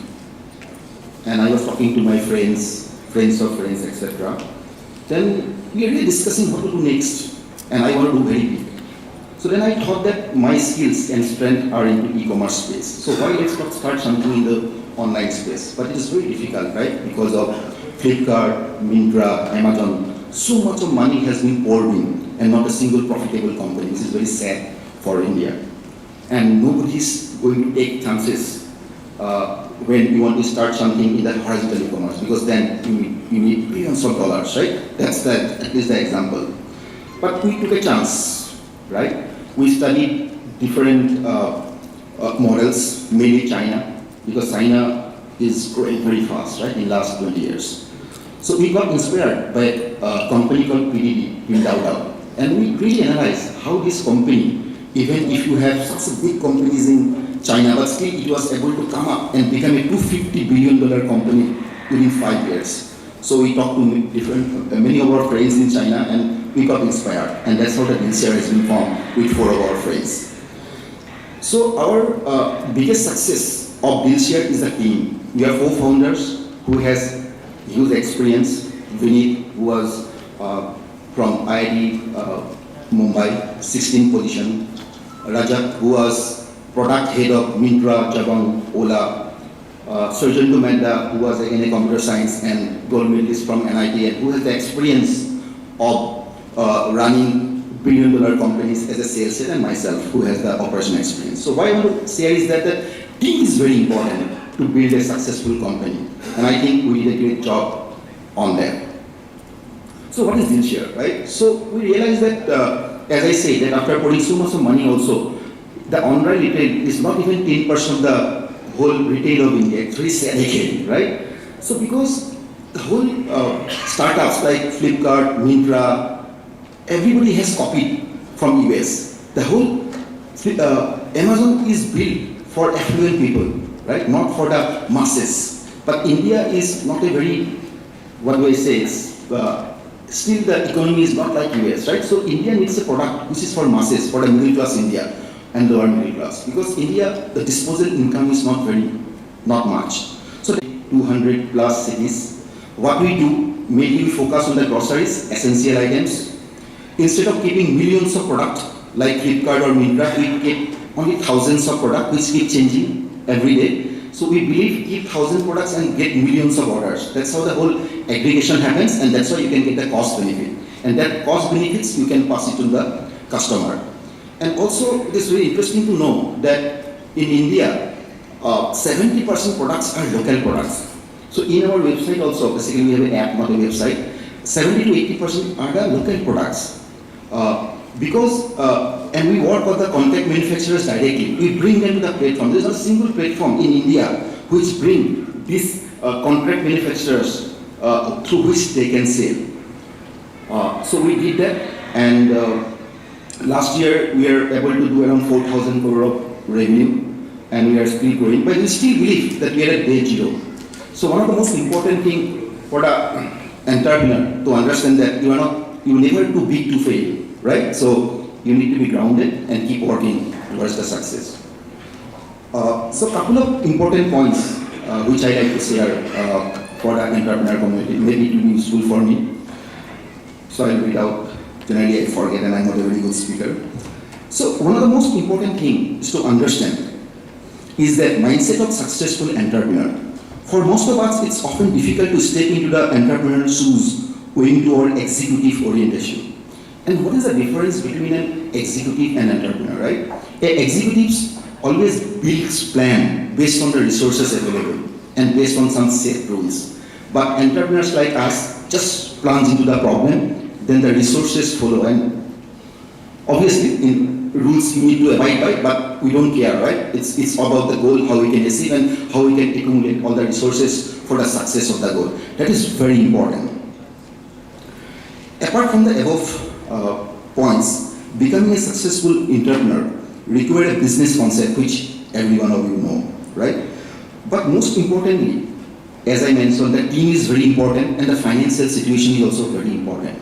And I was talking to my friends of friends, etc. Then we are really discussing what to do next, and I want to do very big. So then I thought that my skills and strength are into e-commerce space. So why let's not start something in the online space? But it is very difficult, right? Because of Flipkart, Myntra, Amazon, so much of money has been poured in, and not a single profitable company. This is very sad for India. And nobody is going to take chances when you want to start something in the horizontal e-commerce, because then you need billions of dollars, right? That's at least the example. But we took a chance, right? We studied different models, mainly China, because China is growing very fast, right, in the last 20 years. So we got inspired by a company called PDD in Dow. And we really analyzed how this company, even if you have such big companies in China, but still it was able to come up and become a $250 billion company within 5 years. So we talked to many of our friends in China, and we got inspired. And that's how the Dealshare has been formed with 4 of our friends. So our biggest success of Dealshare is the team. We are 4 founders who has huge experience. Vinit, who was from IIT Mumbai, 16th position. Rajat, who was product head of Myntra, Jabang, Ola. Surjandu Mehta, who was again a computer science and gold medalist from NIT, and who has the experience of running billion-dollar companies as a sales head, and myself, who has the operation experience. So what I want to say is that the team is very important to build a successful company, and I think we did a great job on that. So what is Dealshare, right? So we realized that, as I say, that after putting so much of money also, the online retail is not even 10% of the whole retail of India. It's very sad again, right? So because the whole startups like Flipkart, Myntra, everybody has copied from US. The whole Amazon is built for affluent people, right? Not for the masses. But India is not a very, what do I say, still the economy is not like US, right? So India needs a product which is for masses, for the middle class India and lower middle class. Because India, the disposable income is not much. So 200 plus cities. What we do, mainly we focus on the groceries, essential items. Instead of keeping millions of products like Flipkart or Myntra, we keep only thousands of products which keep changing every day. So we believe keep 1,000 products and get millions of orders. That's how the whole aggregation happens, and that's why you can get the cost benefit. And that cost benefits you can pass it to the customer. And also it is very interesting to know that in India, 70% products are local products. So in our website also, basically we have an app, not a website, 70 to 80% are the local products. And we work with the contract manufacturers directly. We bring them to the platform. There is not a single platform in India which bring these contract manufacturers through which they can sell. So we did that, and last year we are able to do around 4,000 crore of revenue, and we are still growing. But we still believe that we are at day zero. So one of the most important thing for the entrepreneur to understand that you're never too big to fail, right? So you need to be grounded and keep working towards the success. So a couple of important points which I like to share for the entrepreneur community, maybe it will be useful for me. So I'll read out, generally I forget and I'm not a very good speaker. So one of the most important things to understand is that mindset of successful entrepreneur. For most of us, it's often difficult to step into the entrepreneur's shoes owing to our executive orientation. And what is the difference between an executive and entrepreneur, right? Executives always builds plan based on the resources available and based on some set rules. But entrepreneurs like us just plunge into the problem, then the resources follow. And obviously, in rules you need to abide by, but we don't care, right? It's about the goal, how we can achieve and how we can accumulate all the resources for the success of the goal. That is very important. Apart from the above points, becoming a successful entrepreneur requires a business concept which every one of you know, right? But most importantly, as I mentioned, the team is very important and the financial situation is also very important.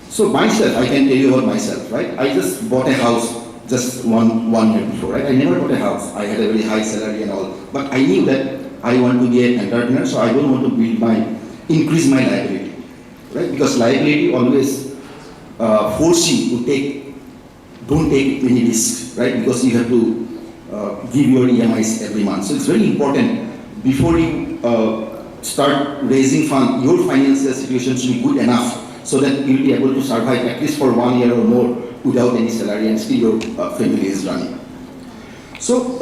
So myself, I can tell you about myself, right? I just bought a house just one year before, right? I never bought a house. I had a very high salary and all, but I knew that I want to be an entrepreneur, so I don't want to increase my liability, right? Because liability always force you to don't take any risk, right? Because you have to give your EMIs every month. So it's very important before you start raising funds, your financial situation should be good enough so that you'll be able to survive at least for 1 year or more without any salary and still your family is running. So,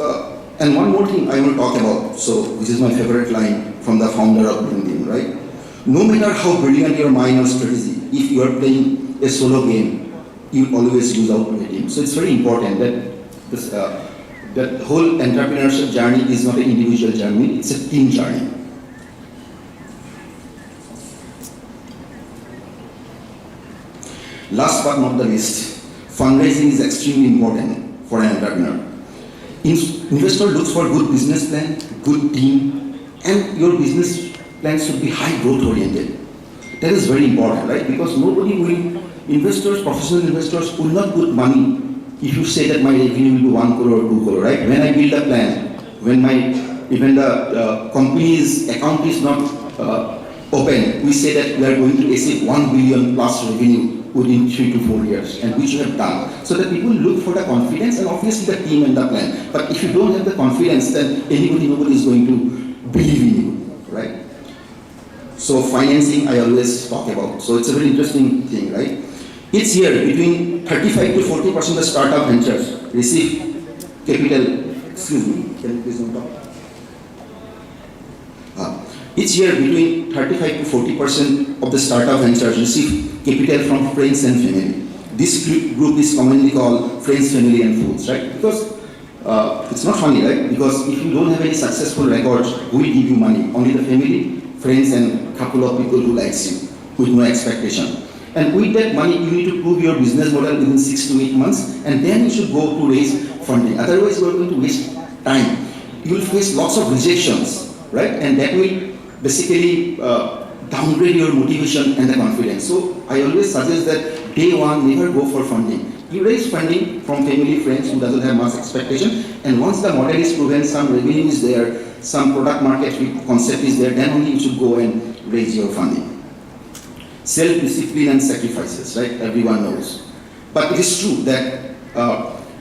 and one more thing I want to talk about, so this is my favorite line from the founder of LinkedIn, right? No matter how brilliant your mind or strategy, if you are playing a solo game, you always lose out to a team. So it's very important that this, that whole entrepreneurship journey is not an individual journey, it's a team journey. Last but not the least, fundraising is extremely important for an entrepreneur. Investor looks for good business plan, good team, and your business plan should be high growth oriented. That is very important, right? Because professional investors will not put money if you say that my revenue will be 1 crore or 2 crore, right? When I build a plan, when even the company's account is not open, we say that we are going to achieve 1 billion plus revenue within 3 to 4 years, and which you have done. So that people look for the confidence and obviously the team and the plan. But if you don't have the confidence, then nobody is going to believe in you, right? So financing, I always talk about. So it's a very interesting thing, right? Each year, between 35 to 40% of the startup ventures receive capital. Excuse me, can you please don't talk? Each year, between 35 to 40% of the startup ventures receive capital from friends and family. This group is commonly called friends, family, and fools, right? Because it's not funny, right? Because if you don't have any successful records, who will give you money? Only the family, friends and couple of people who likes you with no expectation. And with that money, you need to prove your business model within 6 to 8 months, and then you should go to raise funding. Otherwise, you are going to waste time. You will face lots of rejections, right? And that will basically downgrade your motivation and the confidence. So I always suggest that day one, never go for funding. You raise funding from family, friends who doesn't have much expectation, and once the model is proven, some revenue is there, some product market fit concept is there, then only you should go and raise your funding. Self-discipline and sacrifices, right? Everyone knows. But it is true that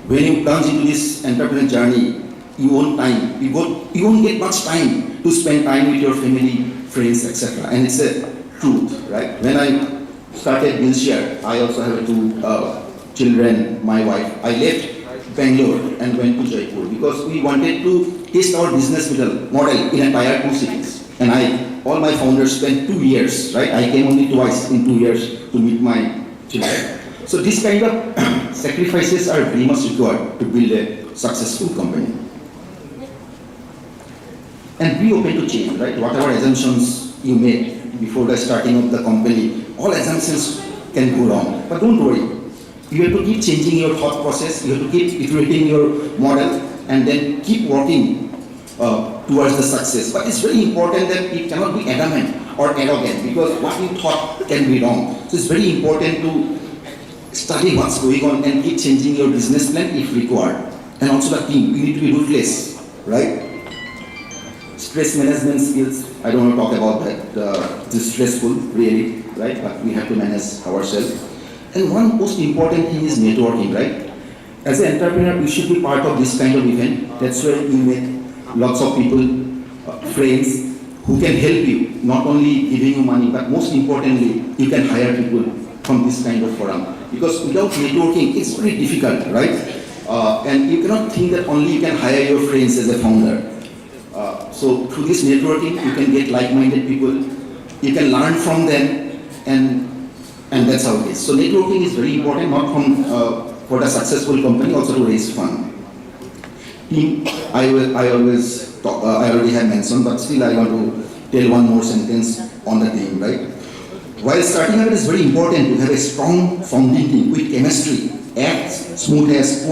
when you plunge into this entrepreneurial journey, you won't time. You won't get much time to spend time with your family, friends, etc. And it's a truth, right? When I started Billshare, I also have 2 children, my wife. I left Bangalore and went to Jaipur because we wanted to test our business model in entire 2 cities. And all my founders spent 2 years, right? I came only twice in 2 years to meet my children. So these kind of sacrifices are very much required to build a successful company. And be open to change, right? Whatever assumptions you made before the starting of the company, all assumptions can go wrong. But don't worry. You have to keep changing your thought process, you have to keep iterating your model, and then keep working towards the success. But it's very important that it cannot be adamant or arrogant, because what you thought can be wrong. So it's very important to study what's going on and keep changing your business plan if required. And also the team, you need to be ruthless, right? Stress management skills, I don't want to talk about that, it's stressful really, right? But we have to manage ourselves. And one most important thing is networking, right? As an entrepreneur, you should be part of this kind of event. That's where you meet lots of people, friends, who can help you, not only giving you money, but most importantly, you can hire people from this kind of forum. Because without networking, it's very difficult, right? And you cannot think that only you can hire your friends as a founder. So through this networking, you can get like-minded people, you can learn from them, and that's how it is. So networking is very important, not for the successful company, also to raise fund. Team, I already have mentioned, but still I want to tell one more sentence on the team, right? While starting out, it is very important to have a strong founding team with chemistry as smooth as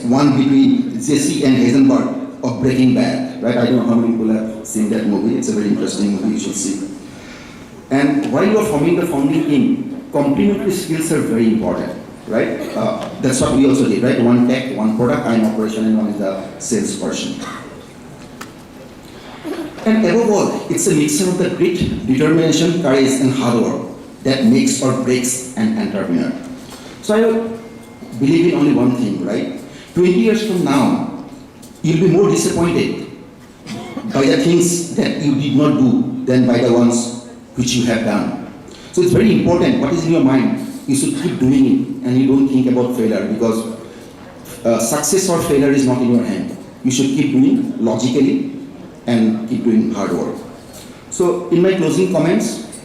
one between Jesse and Heisenberg of Breaking Bad, right? I don't know how many people have seen that movie. It's a very interesting movie, you should see. And while you are forming the founding team, complementary skills are very important, right? That's what we also did, right? One tech, one product, I'm operation, and one is the sales person. And above all, it's a mixture of the grit, determination, courage, and hard work that makes or breaks an entrepreneur. So I believe in only one thing, right? 20 years from now, you'll be more disappointed by the things that you did not do than by the ones which you have done. So it's very important what is in your mind. You should keep doing it and you don't think about failure, because success or failure is not in your hand. You should keep doing logically and keep doing hard work. So in my closing comments,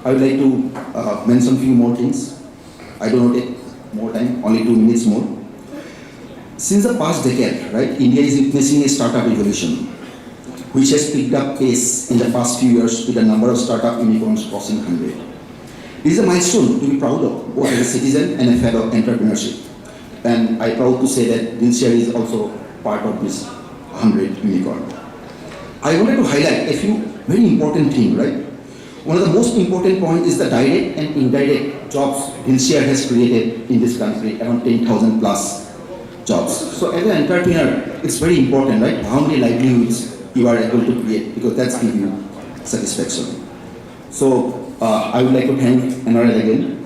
I would like to mention a few more things. I don't want to take more time, only 2 minutes more. Since the past decade, right, India is witnessing a startup revolution, which has picked up pace in the past few years with the number of startup unicorns crossing 100. This is a milestone to be proud of, both as a citizen and a fellow entrepreneurship. And I'm proud to say that Billshare is also part of this 100 unicorn. I wanted to highlight a few very important things, right? One of the most important points is the direct and indirect jobs Billshare has created in this country, around 10,000 plus jobs. So as an entrepreneur, it's very important, right? How many livelihoods you are able to create, because that's giving you satisfaction. So I would like to thank NRL again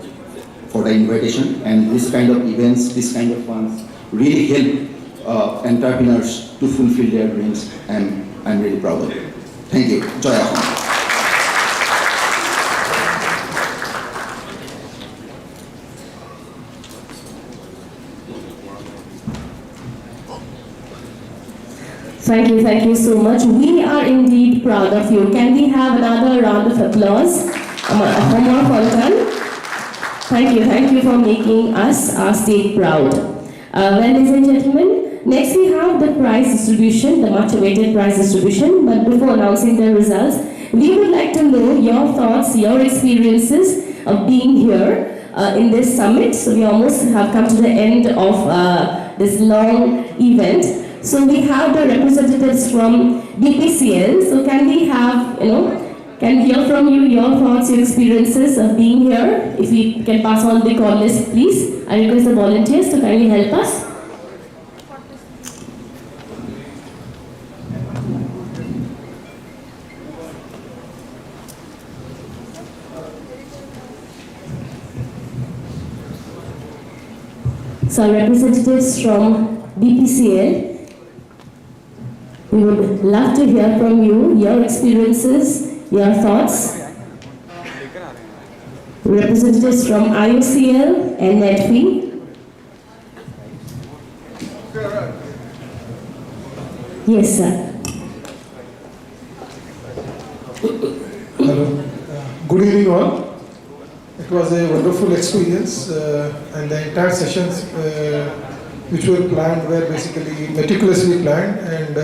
for the invitation, and this kind of events, this kind of funds really help entrepreneurs to fulfill their dreams, and I'm really proud of it. Thank you. Joy Ahmed. Thank you so much. We are indeed proud of you. Can we have another round of applause? Omar Fulton. Thank you for making us, our state, proud. Ladies and gentlemen, next we have have the prize distribution, the much awaited prize distribution, but before announcing the results, we would like to know your thoughts, your experiences of being here in this summit. So we almost have come to the end of this long event. So we have the representatives from BPCL. So can we have, can we hear from you your thoughts, your experiences of being here? If we can pass on the call list, please. I request the volunteers to kindly help us. So representatives from BPCL, we would love to hear from you, your experiences, your thoughts. Representatives from IOCL and NETFI. Yes, sir. Hello. Good evening all. It was a wonderful experience and the entire sessions which were planned were basically meticulously planned, and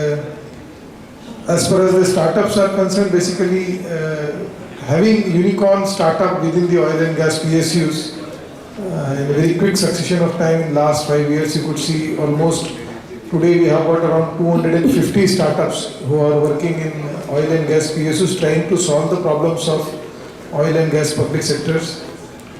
as far as the startups are concerned, basically having unicorn startup within the oil and gas PSUs in a very quick succession of time in last 5 years, you could see almost today we have got around 250 startups who are working in oil and gas PSUs trying to solve the problems of oil and gas public sectors.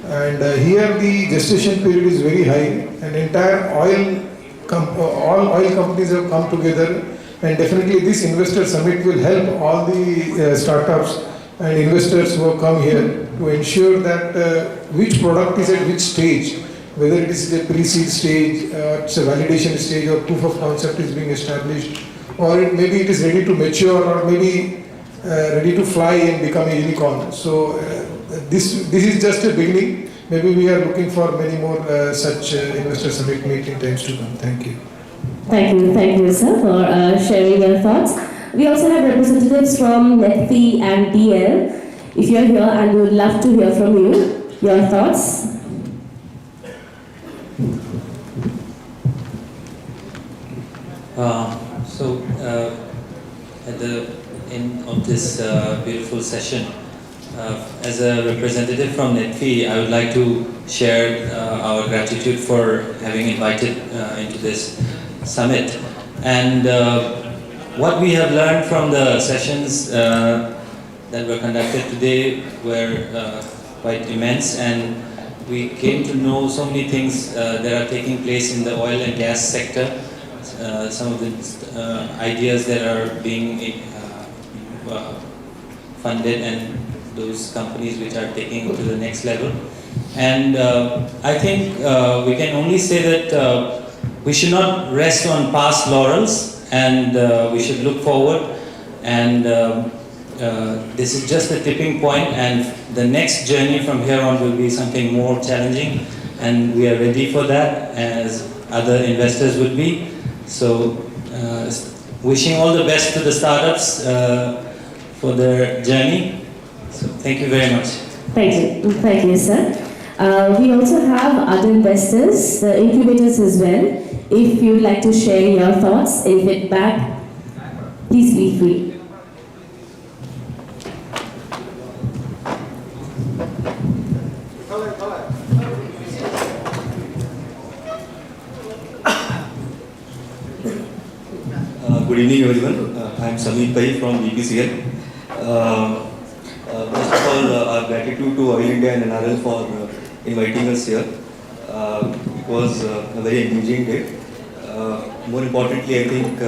And here the gestation period is very high, and entire all oil companies have come together, and definitely this investor summit will help all the startups and investors who have come here to ensure that which product is at which stage, whether it is a pre-seed stage, it's a validation stage, or proof of concept is being established, or maybe it is ready to mature, or maybe ready to fly and become a unicorn. So this is just a beginning. Maybe we are looking for many more such investor summit meeting times to come. Thank you. Thank you, sir, for sharing your thoughts. We also have representatives from NETFI and DL. If you are here, and we would love to hear from you, your thoughts. At the end of this beautiful session, as a representative from NETFI, I would like to share our gratitude for having invited into this summit. And what we have learned from the sessions that were conducted today were quite immense, and we came to know so many things that are taking place in the oil and gas sector. Some of the ideas that are being funded, and those companies which are taking it to the next level. And I think we can only say that we should not rest on past laurels, and we should look forward, and this is just the tipping point, and the next journey from here on will be something more challenging, and we are ready for that, as other investors would be. So wishing all the best to the startups for their journey. So thank you very much. Thank you, sir. We also have other investors, the incubators as well. If you'd like to share your thoughts and feedback, please be free. Good evening, everyone. I am Samir Pai from BPCL. First of all, our gratitude to Oil India and NRL for inviting us here. It was a very engaging day. More importantly, I think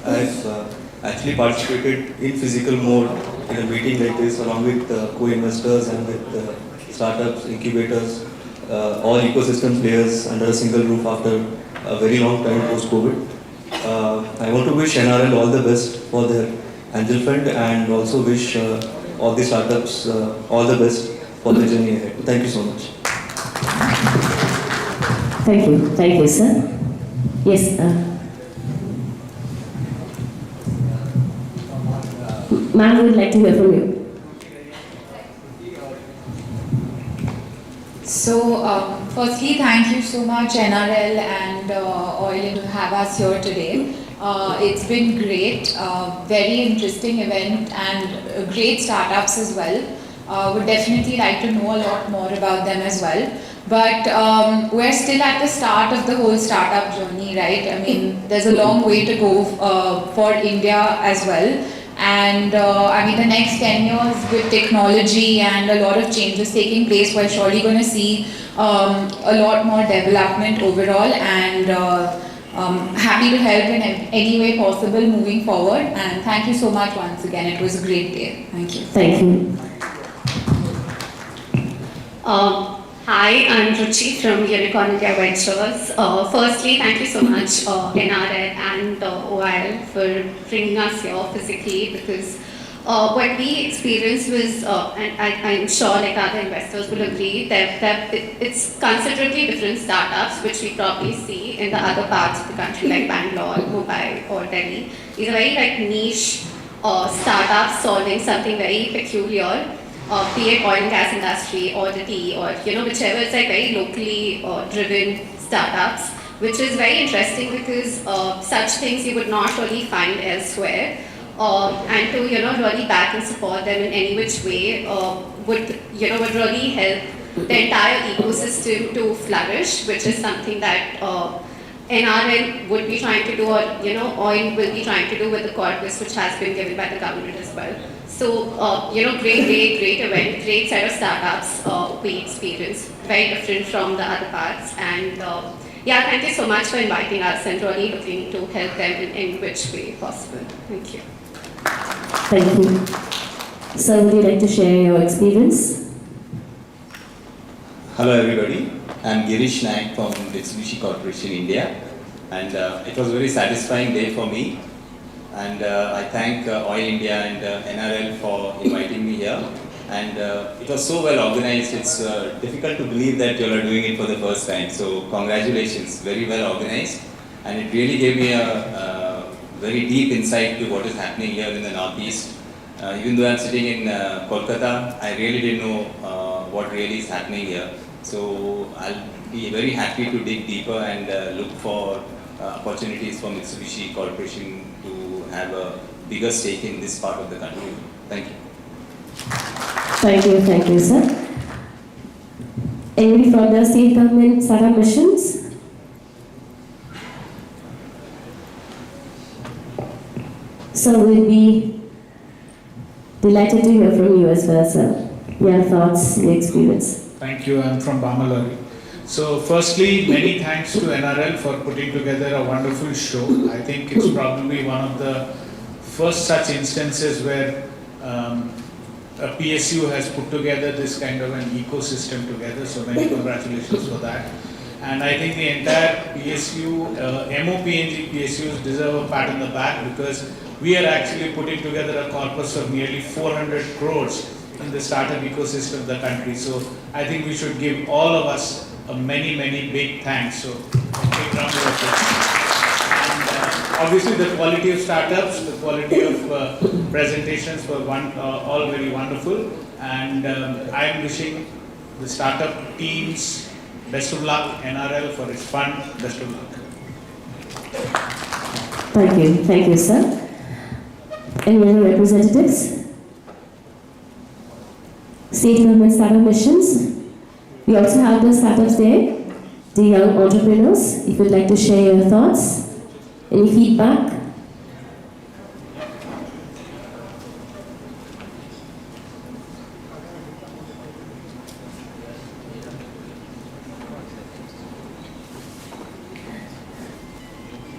I have actually participated in physical mode in a meeting like this, along with co-investors and with startups, incubators, all ecosystem players under a single roof after a very long time post-COVID. I want to wish NRL all the best for their angel fund, and also wish all the startups all the best for the journey ahead. Thank you so much. Thank you, sir. Yes. Ma'am, we would like to hear from you. So, firstly, thank you so much NRL and Oil to have us here today. It's been great, very interesting event and great startups as well. Would definitely like to know a lot more about them as well. But we're still at the start of the whole startup journey, right? I mean, there's a long way to go for India as well. And I mean, the next 10 years with technology and a lot of changes taking place, we're surely going to see a lot more development overall, and happy to help in any way possible moving forward. And thank you so much once again. It was a great day. Thank you. Thank you. Hi, I'm Ruchi from Unicorn India Ventures. Firstly, thank you so much NRL and OIL for bringing us here physically, because what we experienced was, and I'm sure like other investors will agree, that it's considerably different startups which we probably see in the other parts of the country like Bangalore, Mumbai or Delhi. These are very like niche startups solving something very peculiar. Be it oil and gas industry or the tea or whichever, it's like very locally driven startups, which is very interesting because such things you would not really find elsewhere. And to really back and support them in any which way would really help the entire ecosystem to flourish, which is something that NRL would be trying to do, or oil will be trying to do with the corpus which has been given by the government as well. So, great day, great event, great set of startups we experienced, very different from the other parts. And yeah, thank you so much for inviting us and really looking to help them in which way possible. Thank you. Thank you. Sir, would you like to share your experience? Hello everybody, I'm Girish Naik from Mitsubishi Corporation India, and it was a very satisfying day for me. And I thank Oil India and NRL for inviting me here. And it was so well organized, it's difficult to believe that you all are doing it for the first time. So congratulations, very well organized. And it really gave me a very deep insight to what is happening here in the Northeast. Even though I'm sitting in Kolkata, I really didn't know what really is happening here. So I'll be very happy to dig deeper and look for opportunities for Mitsubishi Corporation to have a bigger stake in this part of the country. Thank you. Thank you, sir. Anybody from the state government startup missions? So we'll be delighted to hear from you as well, sir. Your thoughts, your experience. Thank you. I'm from Bamalari. So firstly, many thanks to NRL for putting together a wonderful show. I think it's probably one of the first such instances where a PSU has put together this kind of an ecosystem together. So many congratulations for that. And I think the entire PSU, MOPNG PSUs deserve a pat on the back, because we are actually putting together a corpus of nearly 400 crores in the startup ecosystem of the country. So I think we should give all of us many big thanks. So big round of applause. And obviously the quality of startups, the quality of presentations were all very wonderful. And I am wishing the startup teams best of luck, NRL for its fund, best of luck. Thank you, sir. Any other representatives? State government startup missions. We also have the startups there, the young entrepreneurs. If you'd like to share your thoughts, any feedback.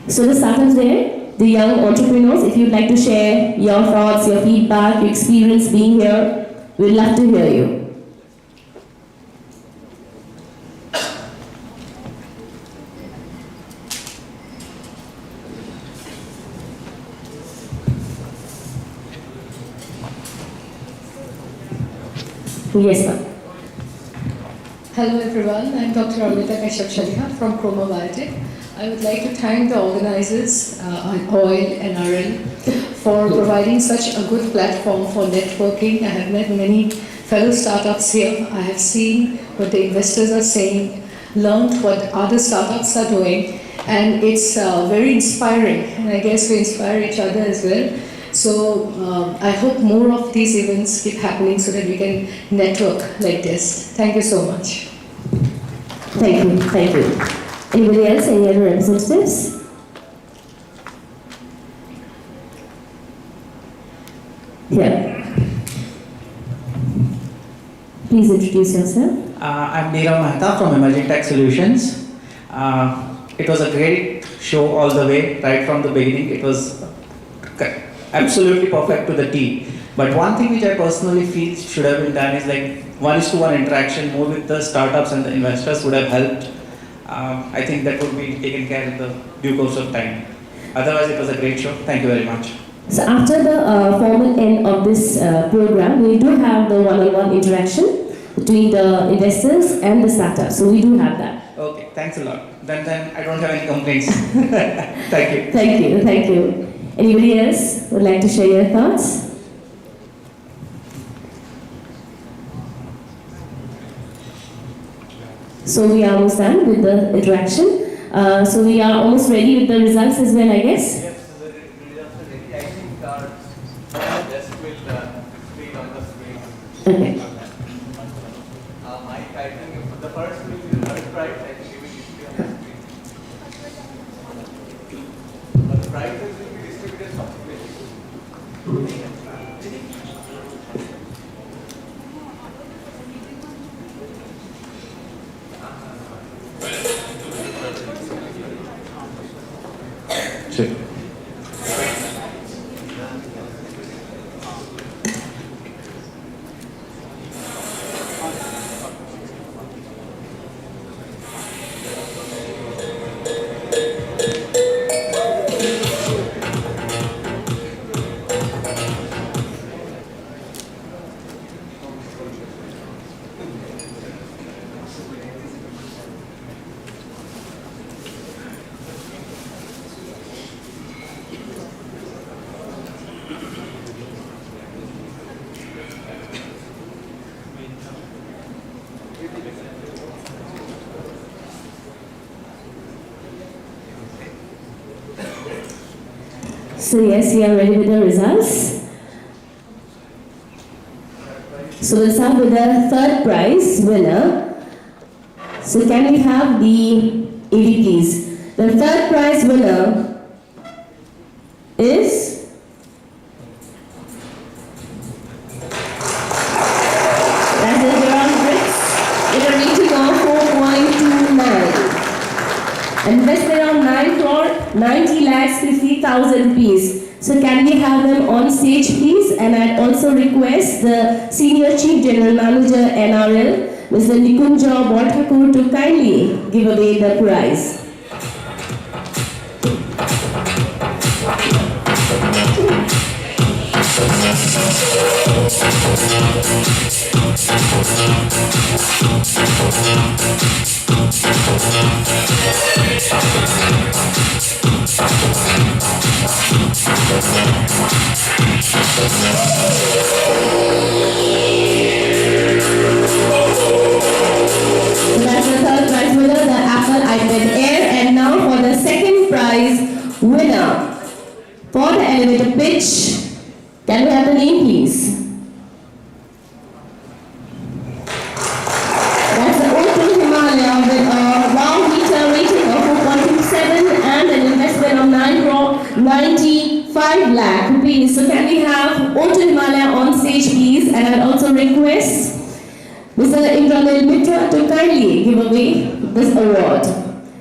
So the startups there, the young entrepreneurs, if you'd like to share your thoughts, your feedback, your experience being here, we'd love to hear you. Yes, ma'am. Hello everyone, I'm Dr. Amrita Kashyap-Shaliha from Chroma Biotech. I would like to thank the organizers, OIL and NRL, for providing such a good platform for networking. I have met many fellow startups here. I have seen what the investors are saying, learned what other startups are doing, and it's very inspiring, and I guess we inspire each other as well. So I hope more of these events keep happening so that we can network like this. Thank you so much. Thank you, thank you. Anybody else, any other representatives? Here. Please introduce yourself. I'm Neerav Mehta from Emerging Tech Solutions. It was a great show all the way, right from the beginning. It was absolutely perfect to the T. But one thing which I personally feel should have been done is like 1:1 interaction more with the startups and the investors would have helped. I think that would be taken care of in the due course of time. Otherwise, it was a great show. Thank you very much. So after the formal end of this program, we do have the one-on-one interaction between the investors and the startups. So we do have that. Okay, thanks a lot. Then I don't have any complaints. Thank you. Thank you, thank you. Anybody else would like to share your thoughts? So we are almost done with the interaction. So we are almost ready with the results as well, I guess. Yes, the results are ready. I think our desk will screen on the screen. Okay. Mike, I think the first will be the third prize. I think we will display on the screen. But the prizes will be distributed subsequently. Sí. So yes, we are ready with the results. So we'll start with the third prize winner. So can we have the AV please? The third prize winner is that's the Gerard Bricks with a rating of 4.29. Invested around 9 crore, 90 lakhs 50,000 rupees. So can we have them on stage please? And I'd also request the Senior Chief General Manager NRL, Mr. Nikunja Bolthakur, to kindly give away the prize. That's the third prize winner, the Apple iPad Air. And now for the second prize winner, for the elevator pitch, can we have the name please? That's the O2 Himalaya with a wow meter rating of 4.27 and an investment of 9 crore 95 lakh rupees. So can we have O2 Himalaya on stage please? And I'll also request Mr. Indranil Mitra to kindly give away this award.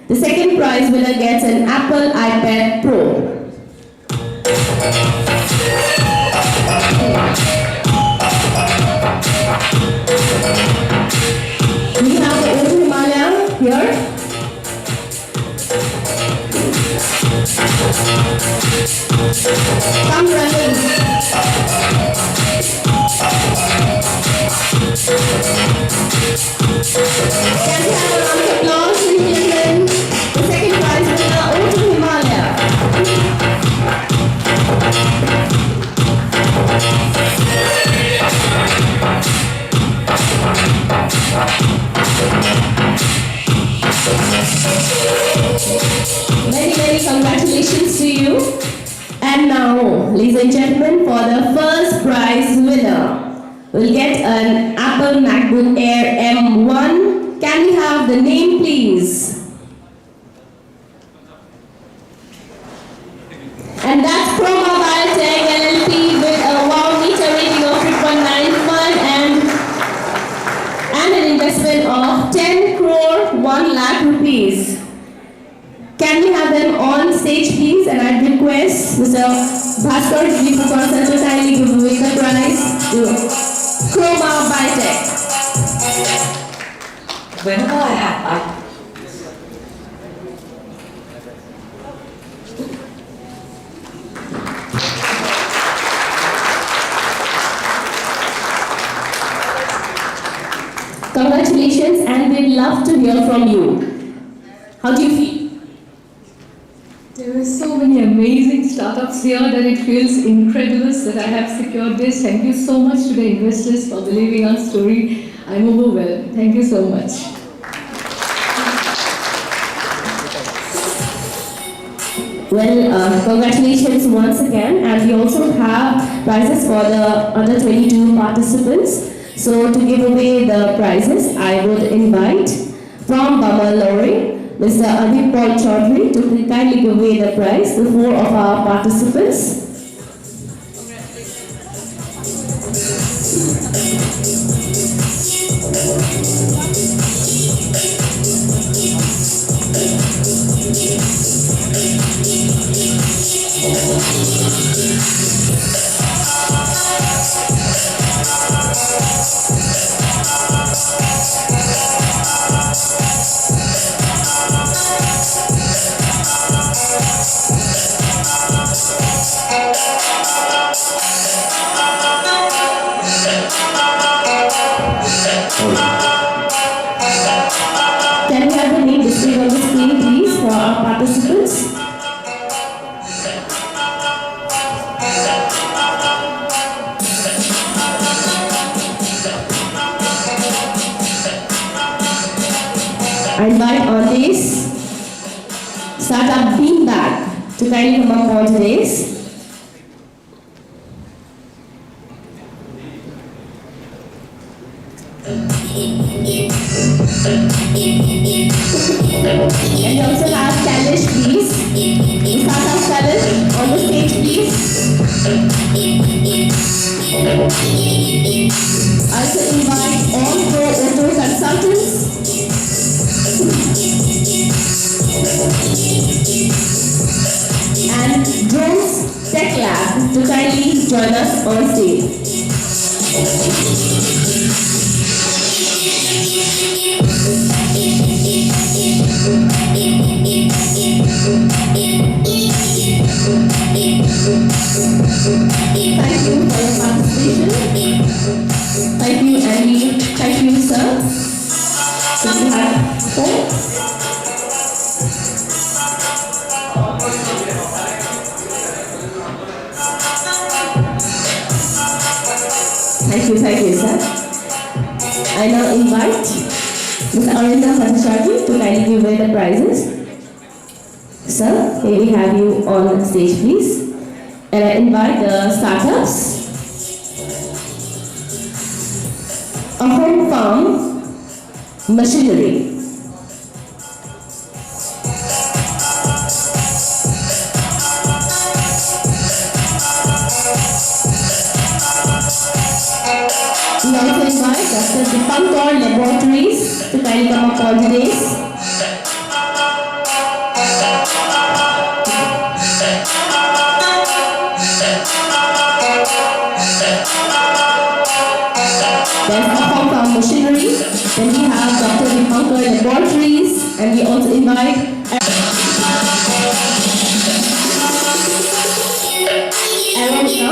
The second prize winner gets an Apple iPad Pro. We have the O2 Himalaya here. Come running. Can we have a round of applause, ladies and gentlemen? The second prize winner, O2 Himalaya. And now, ladies and gentlemen, for the first prize winner, we'll get an Apple MacBook Air M1. Can we have the name, please? And that's Chroma Biotech LLP with a wow meter rating of 3.95 and an investment of 10 crore 1 lakh rupees. Can we have them on stage, please? And I request Mr. Bhaskar Jivakar to kindly give away the prize to Chroma Biotech. Whenever I have, Congratulations, and we'd love to hear from you. How do you feel? There are so many amazing startups here that it feels incredulous that I have secured this. Thank you so much to the investors for believing our story. I'm overwhelmed. Thank you so much. Well, congratulations once again, and we also have prizes for the other 22 participants. So to give away the prizes, I would invite from Bamalore, Mr. Adip Paul Chaudhary to kindly give away the prize to 4 of our participants. Can we have the name displayed on the screen, please, for our participants? I invite on this startup Beanbag to kindly come up on today's. And we also have Kalish, please. The startup Kalish on the stage, please. I also invite all Pro Auto consultants. And Drones Tech Lab to kindly join us on stage. Thank you for your participation. Thank you, Andy. Thank you, sir. So we have 4. Thank you, sir. I now invite Mr. Arinda Bhattacharjee to kindly give away the prizes. Sir, may we have you on stage, please? And I invite the startups. A home farm machinery. We also invite Dr. Dipankar Laboratories to kindly come up on today's. There's a home farm machinery. Then we have Dr. Dipankar Laboratories, and we also invite Aeronica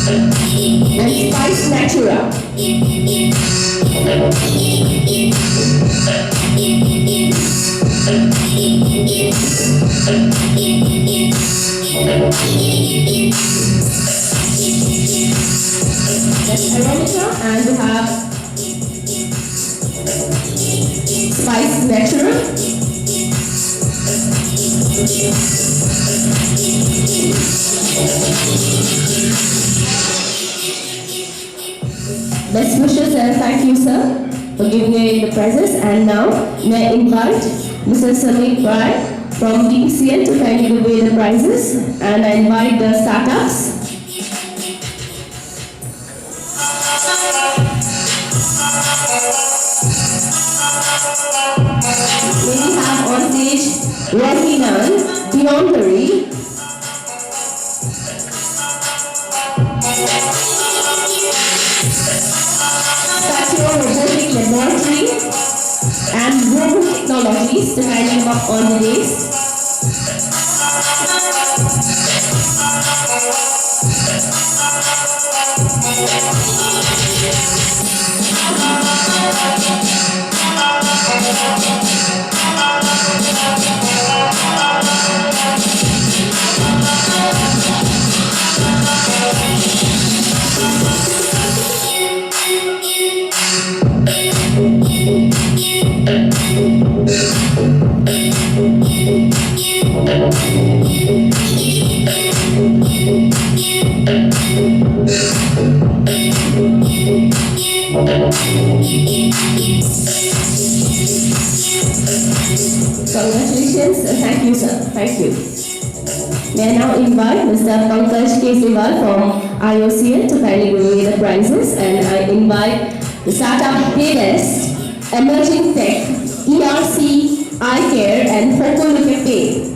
and Spice Natura. That's Aeronica, and we have Spice Natura. Best wishes and thank you, sir, for giving away the prizes. And now, may I invite Mr. Samik Rai from DPCL to kindly give away the prizes. And I invite the startups. May we have on stage Rahinan Deontary, Statue Robotic Laboratory and Robo Technologies to kindly come up on the days. Congratulations and thank you, sir. Thank you. May I now invite Mr. Pankaj Kesriwal from IOCL to kindly give away the prizes, and I invite the startup Payless, Emerging Tech, ERC, Eye Care and Foco Look at Pay.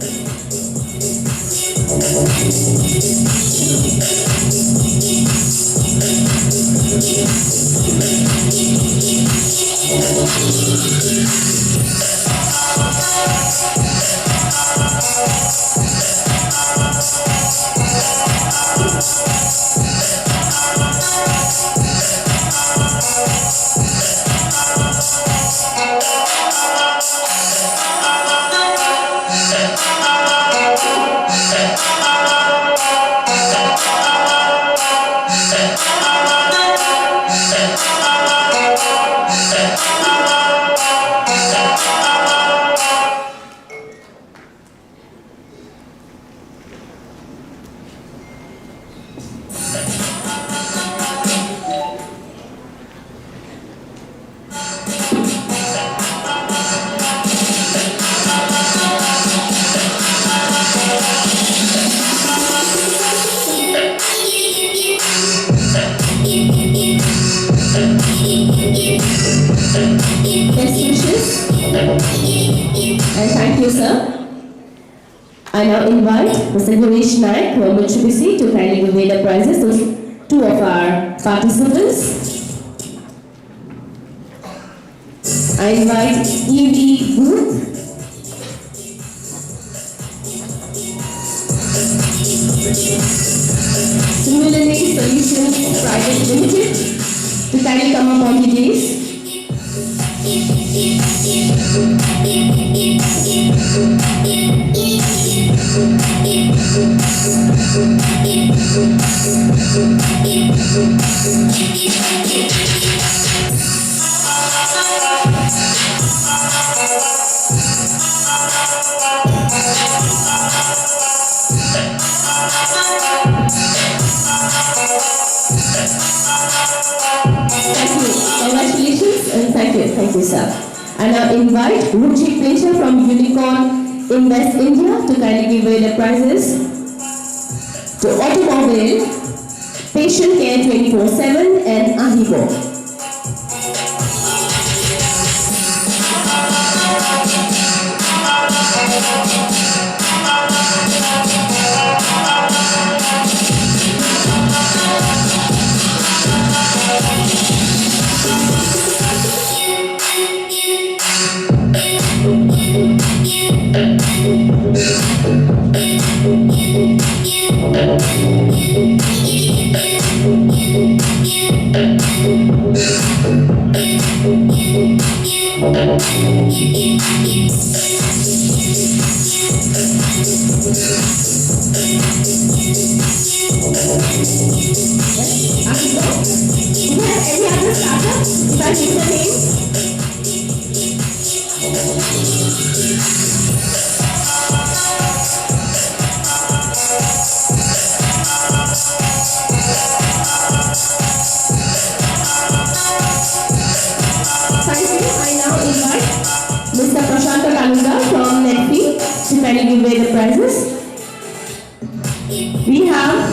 Best wishes and thank you, sir. I now invite Mr. Girish Naik from Mitsubishi to kindly give away the prizes to two of our participants. I invite EV Group, Similarly Solutions Private Limited to kindly come up on the days. Congratulations and thank you, sir. I now invite Ruchi Pleasure from Unicorn Invest India to kindly give away the prizes to Automobile, Patient Care 24/7 and Ahibo. give away the prizes? We have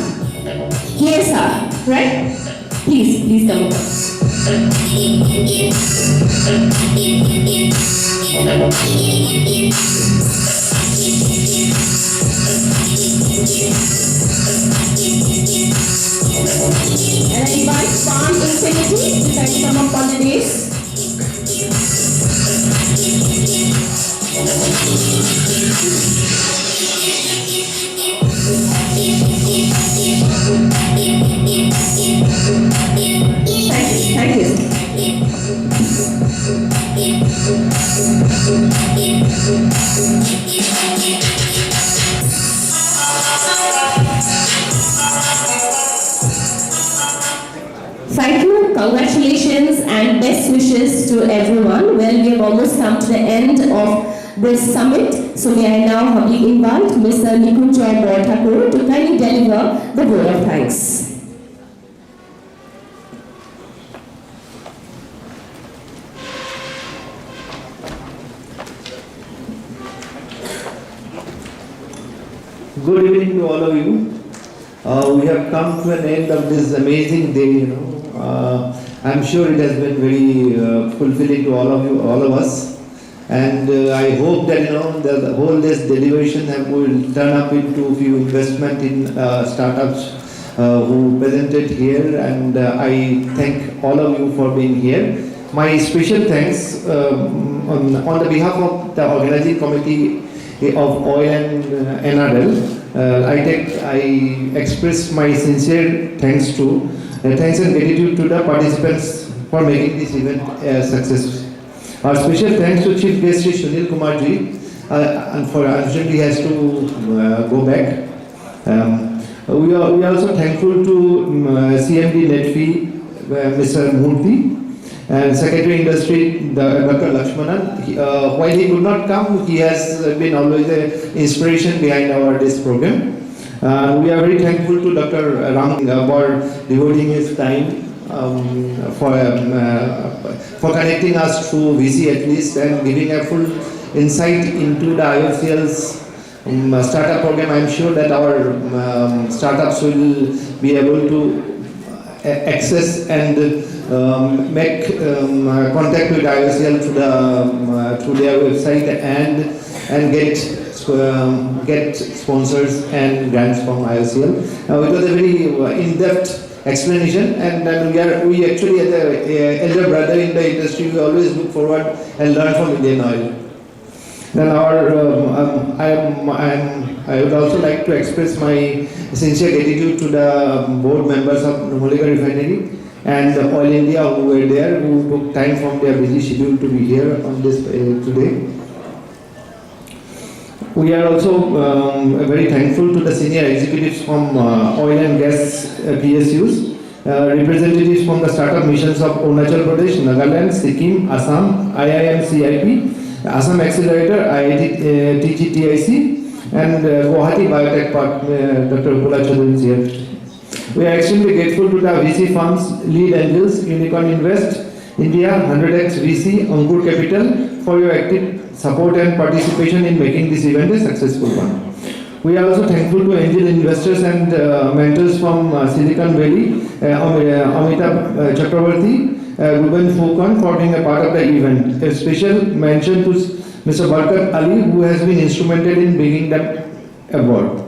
KSR, right? Please come over. And I invite Farm Infinity to try to come up on the dais. Thank you. Thank you, congratulations and best wishes to everyone. Well, we have almost come to the end of this summit. So may I now humbly invite Mr. Nikunjoy Borthakur to kindly deliver the word of thanks. Good evening to all of you. We have come to an end of this amazing day. I'm sure it has been very fulfilling to all of you, all of us. And I hope that the whole day's deliberation will turn up into a few investment in startups who presented here. And I thank all of you for being here. My special thanks on the behalf of the organizing committee of OIL and NRL. I express my sincere thanks and gratitude to the participants for making this event a success. Our special thanks to Chief Guest Shri Sunil Kumar ji, unfortunately he has to go back. We are also thankful to CMD Netfee, Mr. Murthy, and Secretary Industry, Dr. Lakshmanan. While he could not come, he has been always an inspiration behind our this program. We are very thankful to Dr. Ram for devoting his time for connecting us through VC at least and giving a full insight into the IOCL's startup program. I am sure that our startups will be able to access and make contact with IOCL through their website and get sponsors and grants from IOCL. It was a very in-depth explanation, and we actually, as an elder brother in the industry, we always look forward and learn from Indian Oil. Then I would also like to express my sincere gratitude to the board members of Numaligarh Refinery and Oil India who were there, who took time from their busy schedule to be here on this today. We are also very thankful to the senior executives from oil and gas PSUs, representatives from the startup missions of Arunachal Pradesh, Nagaland, Sikkim, Assam, IIM CIP, Assam Accelerator, IIT TGTIC, and Guwahati Biotech Park, Dr. Upula Chaudhary is here. We are extremely grateful to the VC firms, Lead Angels, Unicorn Invest, India, 100x VC, Ankur Capital for your active support and participation in making this event a successful one. We are also thankful to angel investors and mentors from Silicon Valley, Amitabh Chakravarti, Ruben Foucan for being a part of the event. A special mention to Mr. Barkat Ali, who has been instrumental in bringing them aboard.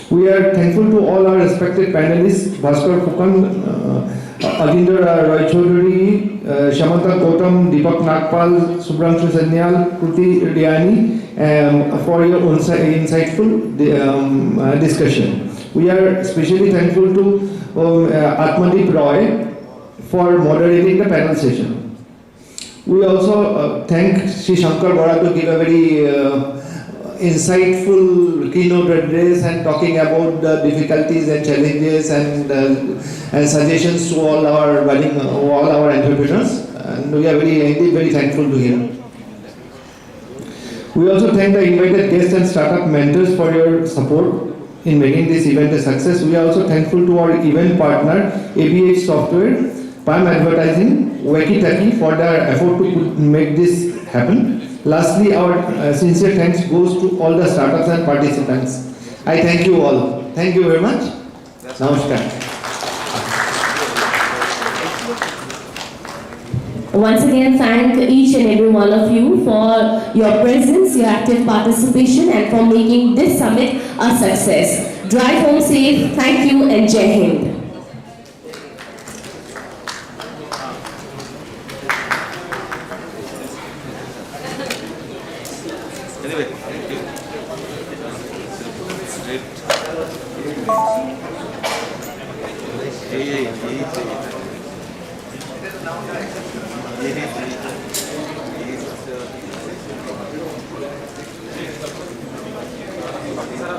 We are thankful to all our respected panelists, Bhaskar Foucan, Aginder Roy Chaudhary, Shamanta Gautam, Deepak Nagpal, Subramshu Sanyal, Kruti Riani for your insightful discussion. We are especially thankful to Atmandeep Roy for moderating the panel session. We also thank Sri Shankar Bora to give a very insightful keynote address and talking about the difficulties and challenges and suggestions to all our entrepreneurs, and we are very thankful to him. We also thank the invited guests and startup mentors for your support in making this event a success. We are also thankful to our event partner ABH Software, Palm Advertising, Wacky Taki for their effort to make this happen. Lastly, our sincere thanks goes to all the startups and participants. I thank you all. Thank you very much. Namaskar. Once again, thank each and every one of you for your presence, your active participation, and for making this summit a success. Drive home safe. Thank you and Jai Hind. Anyway,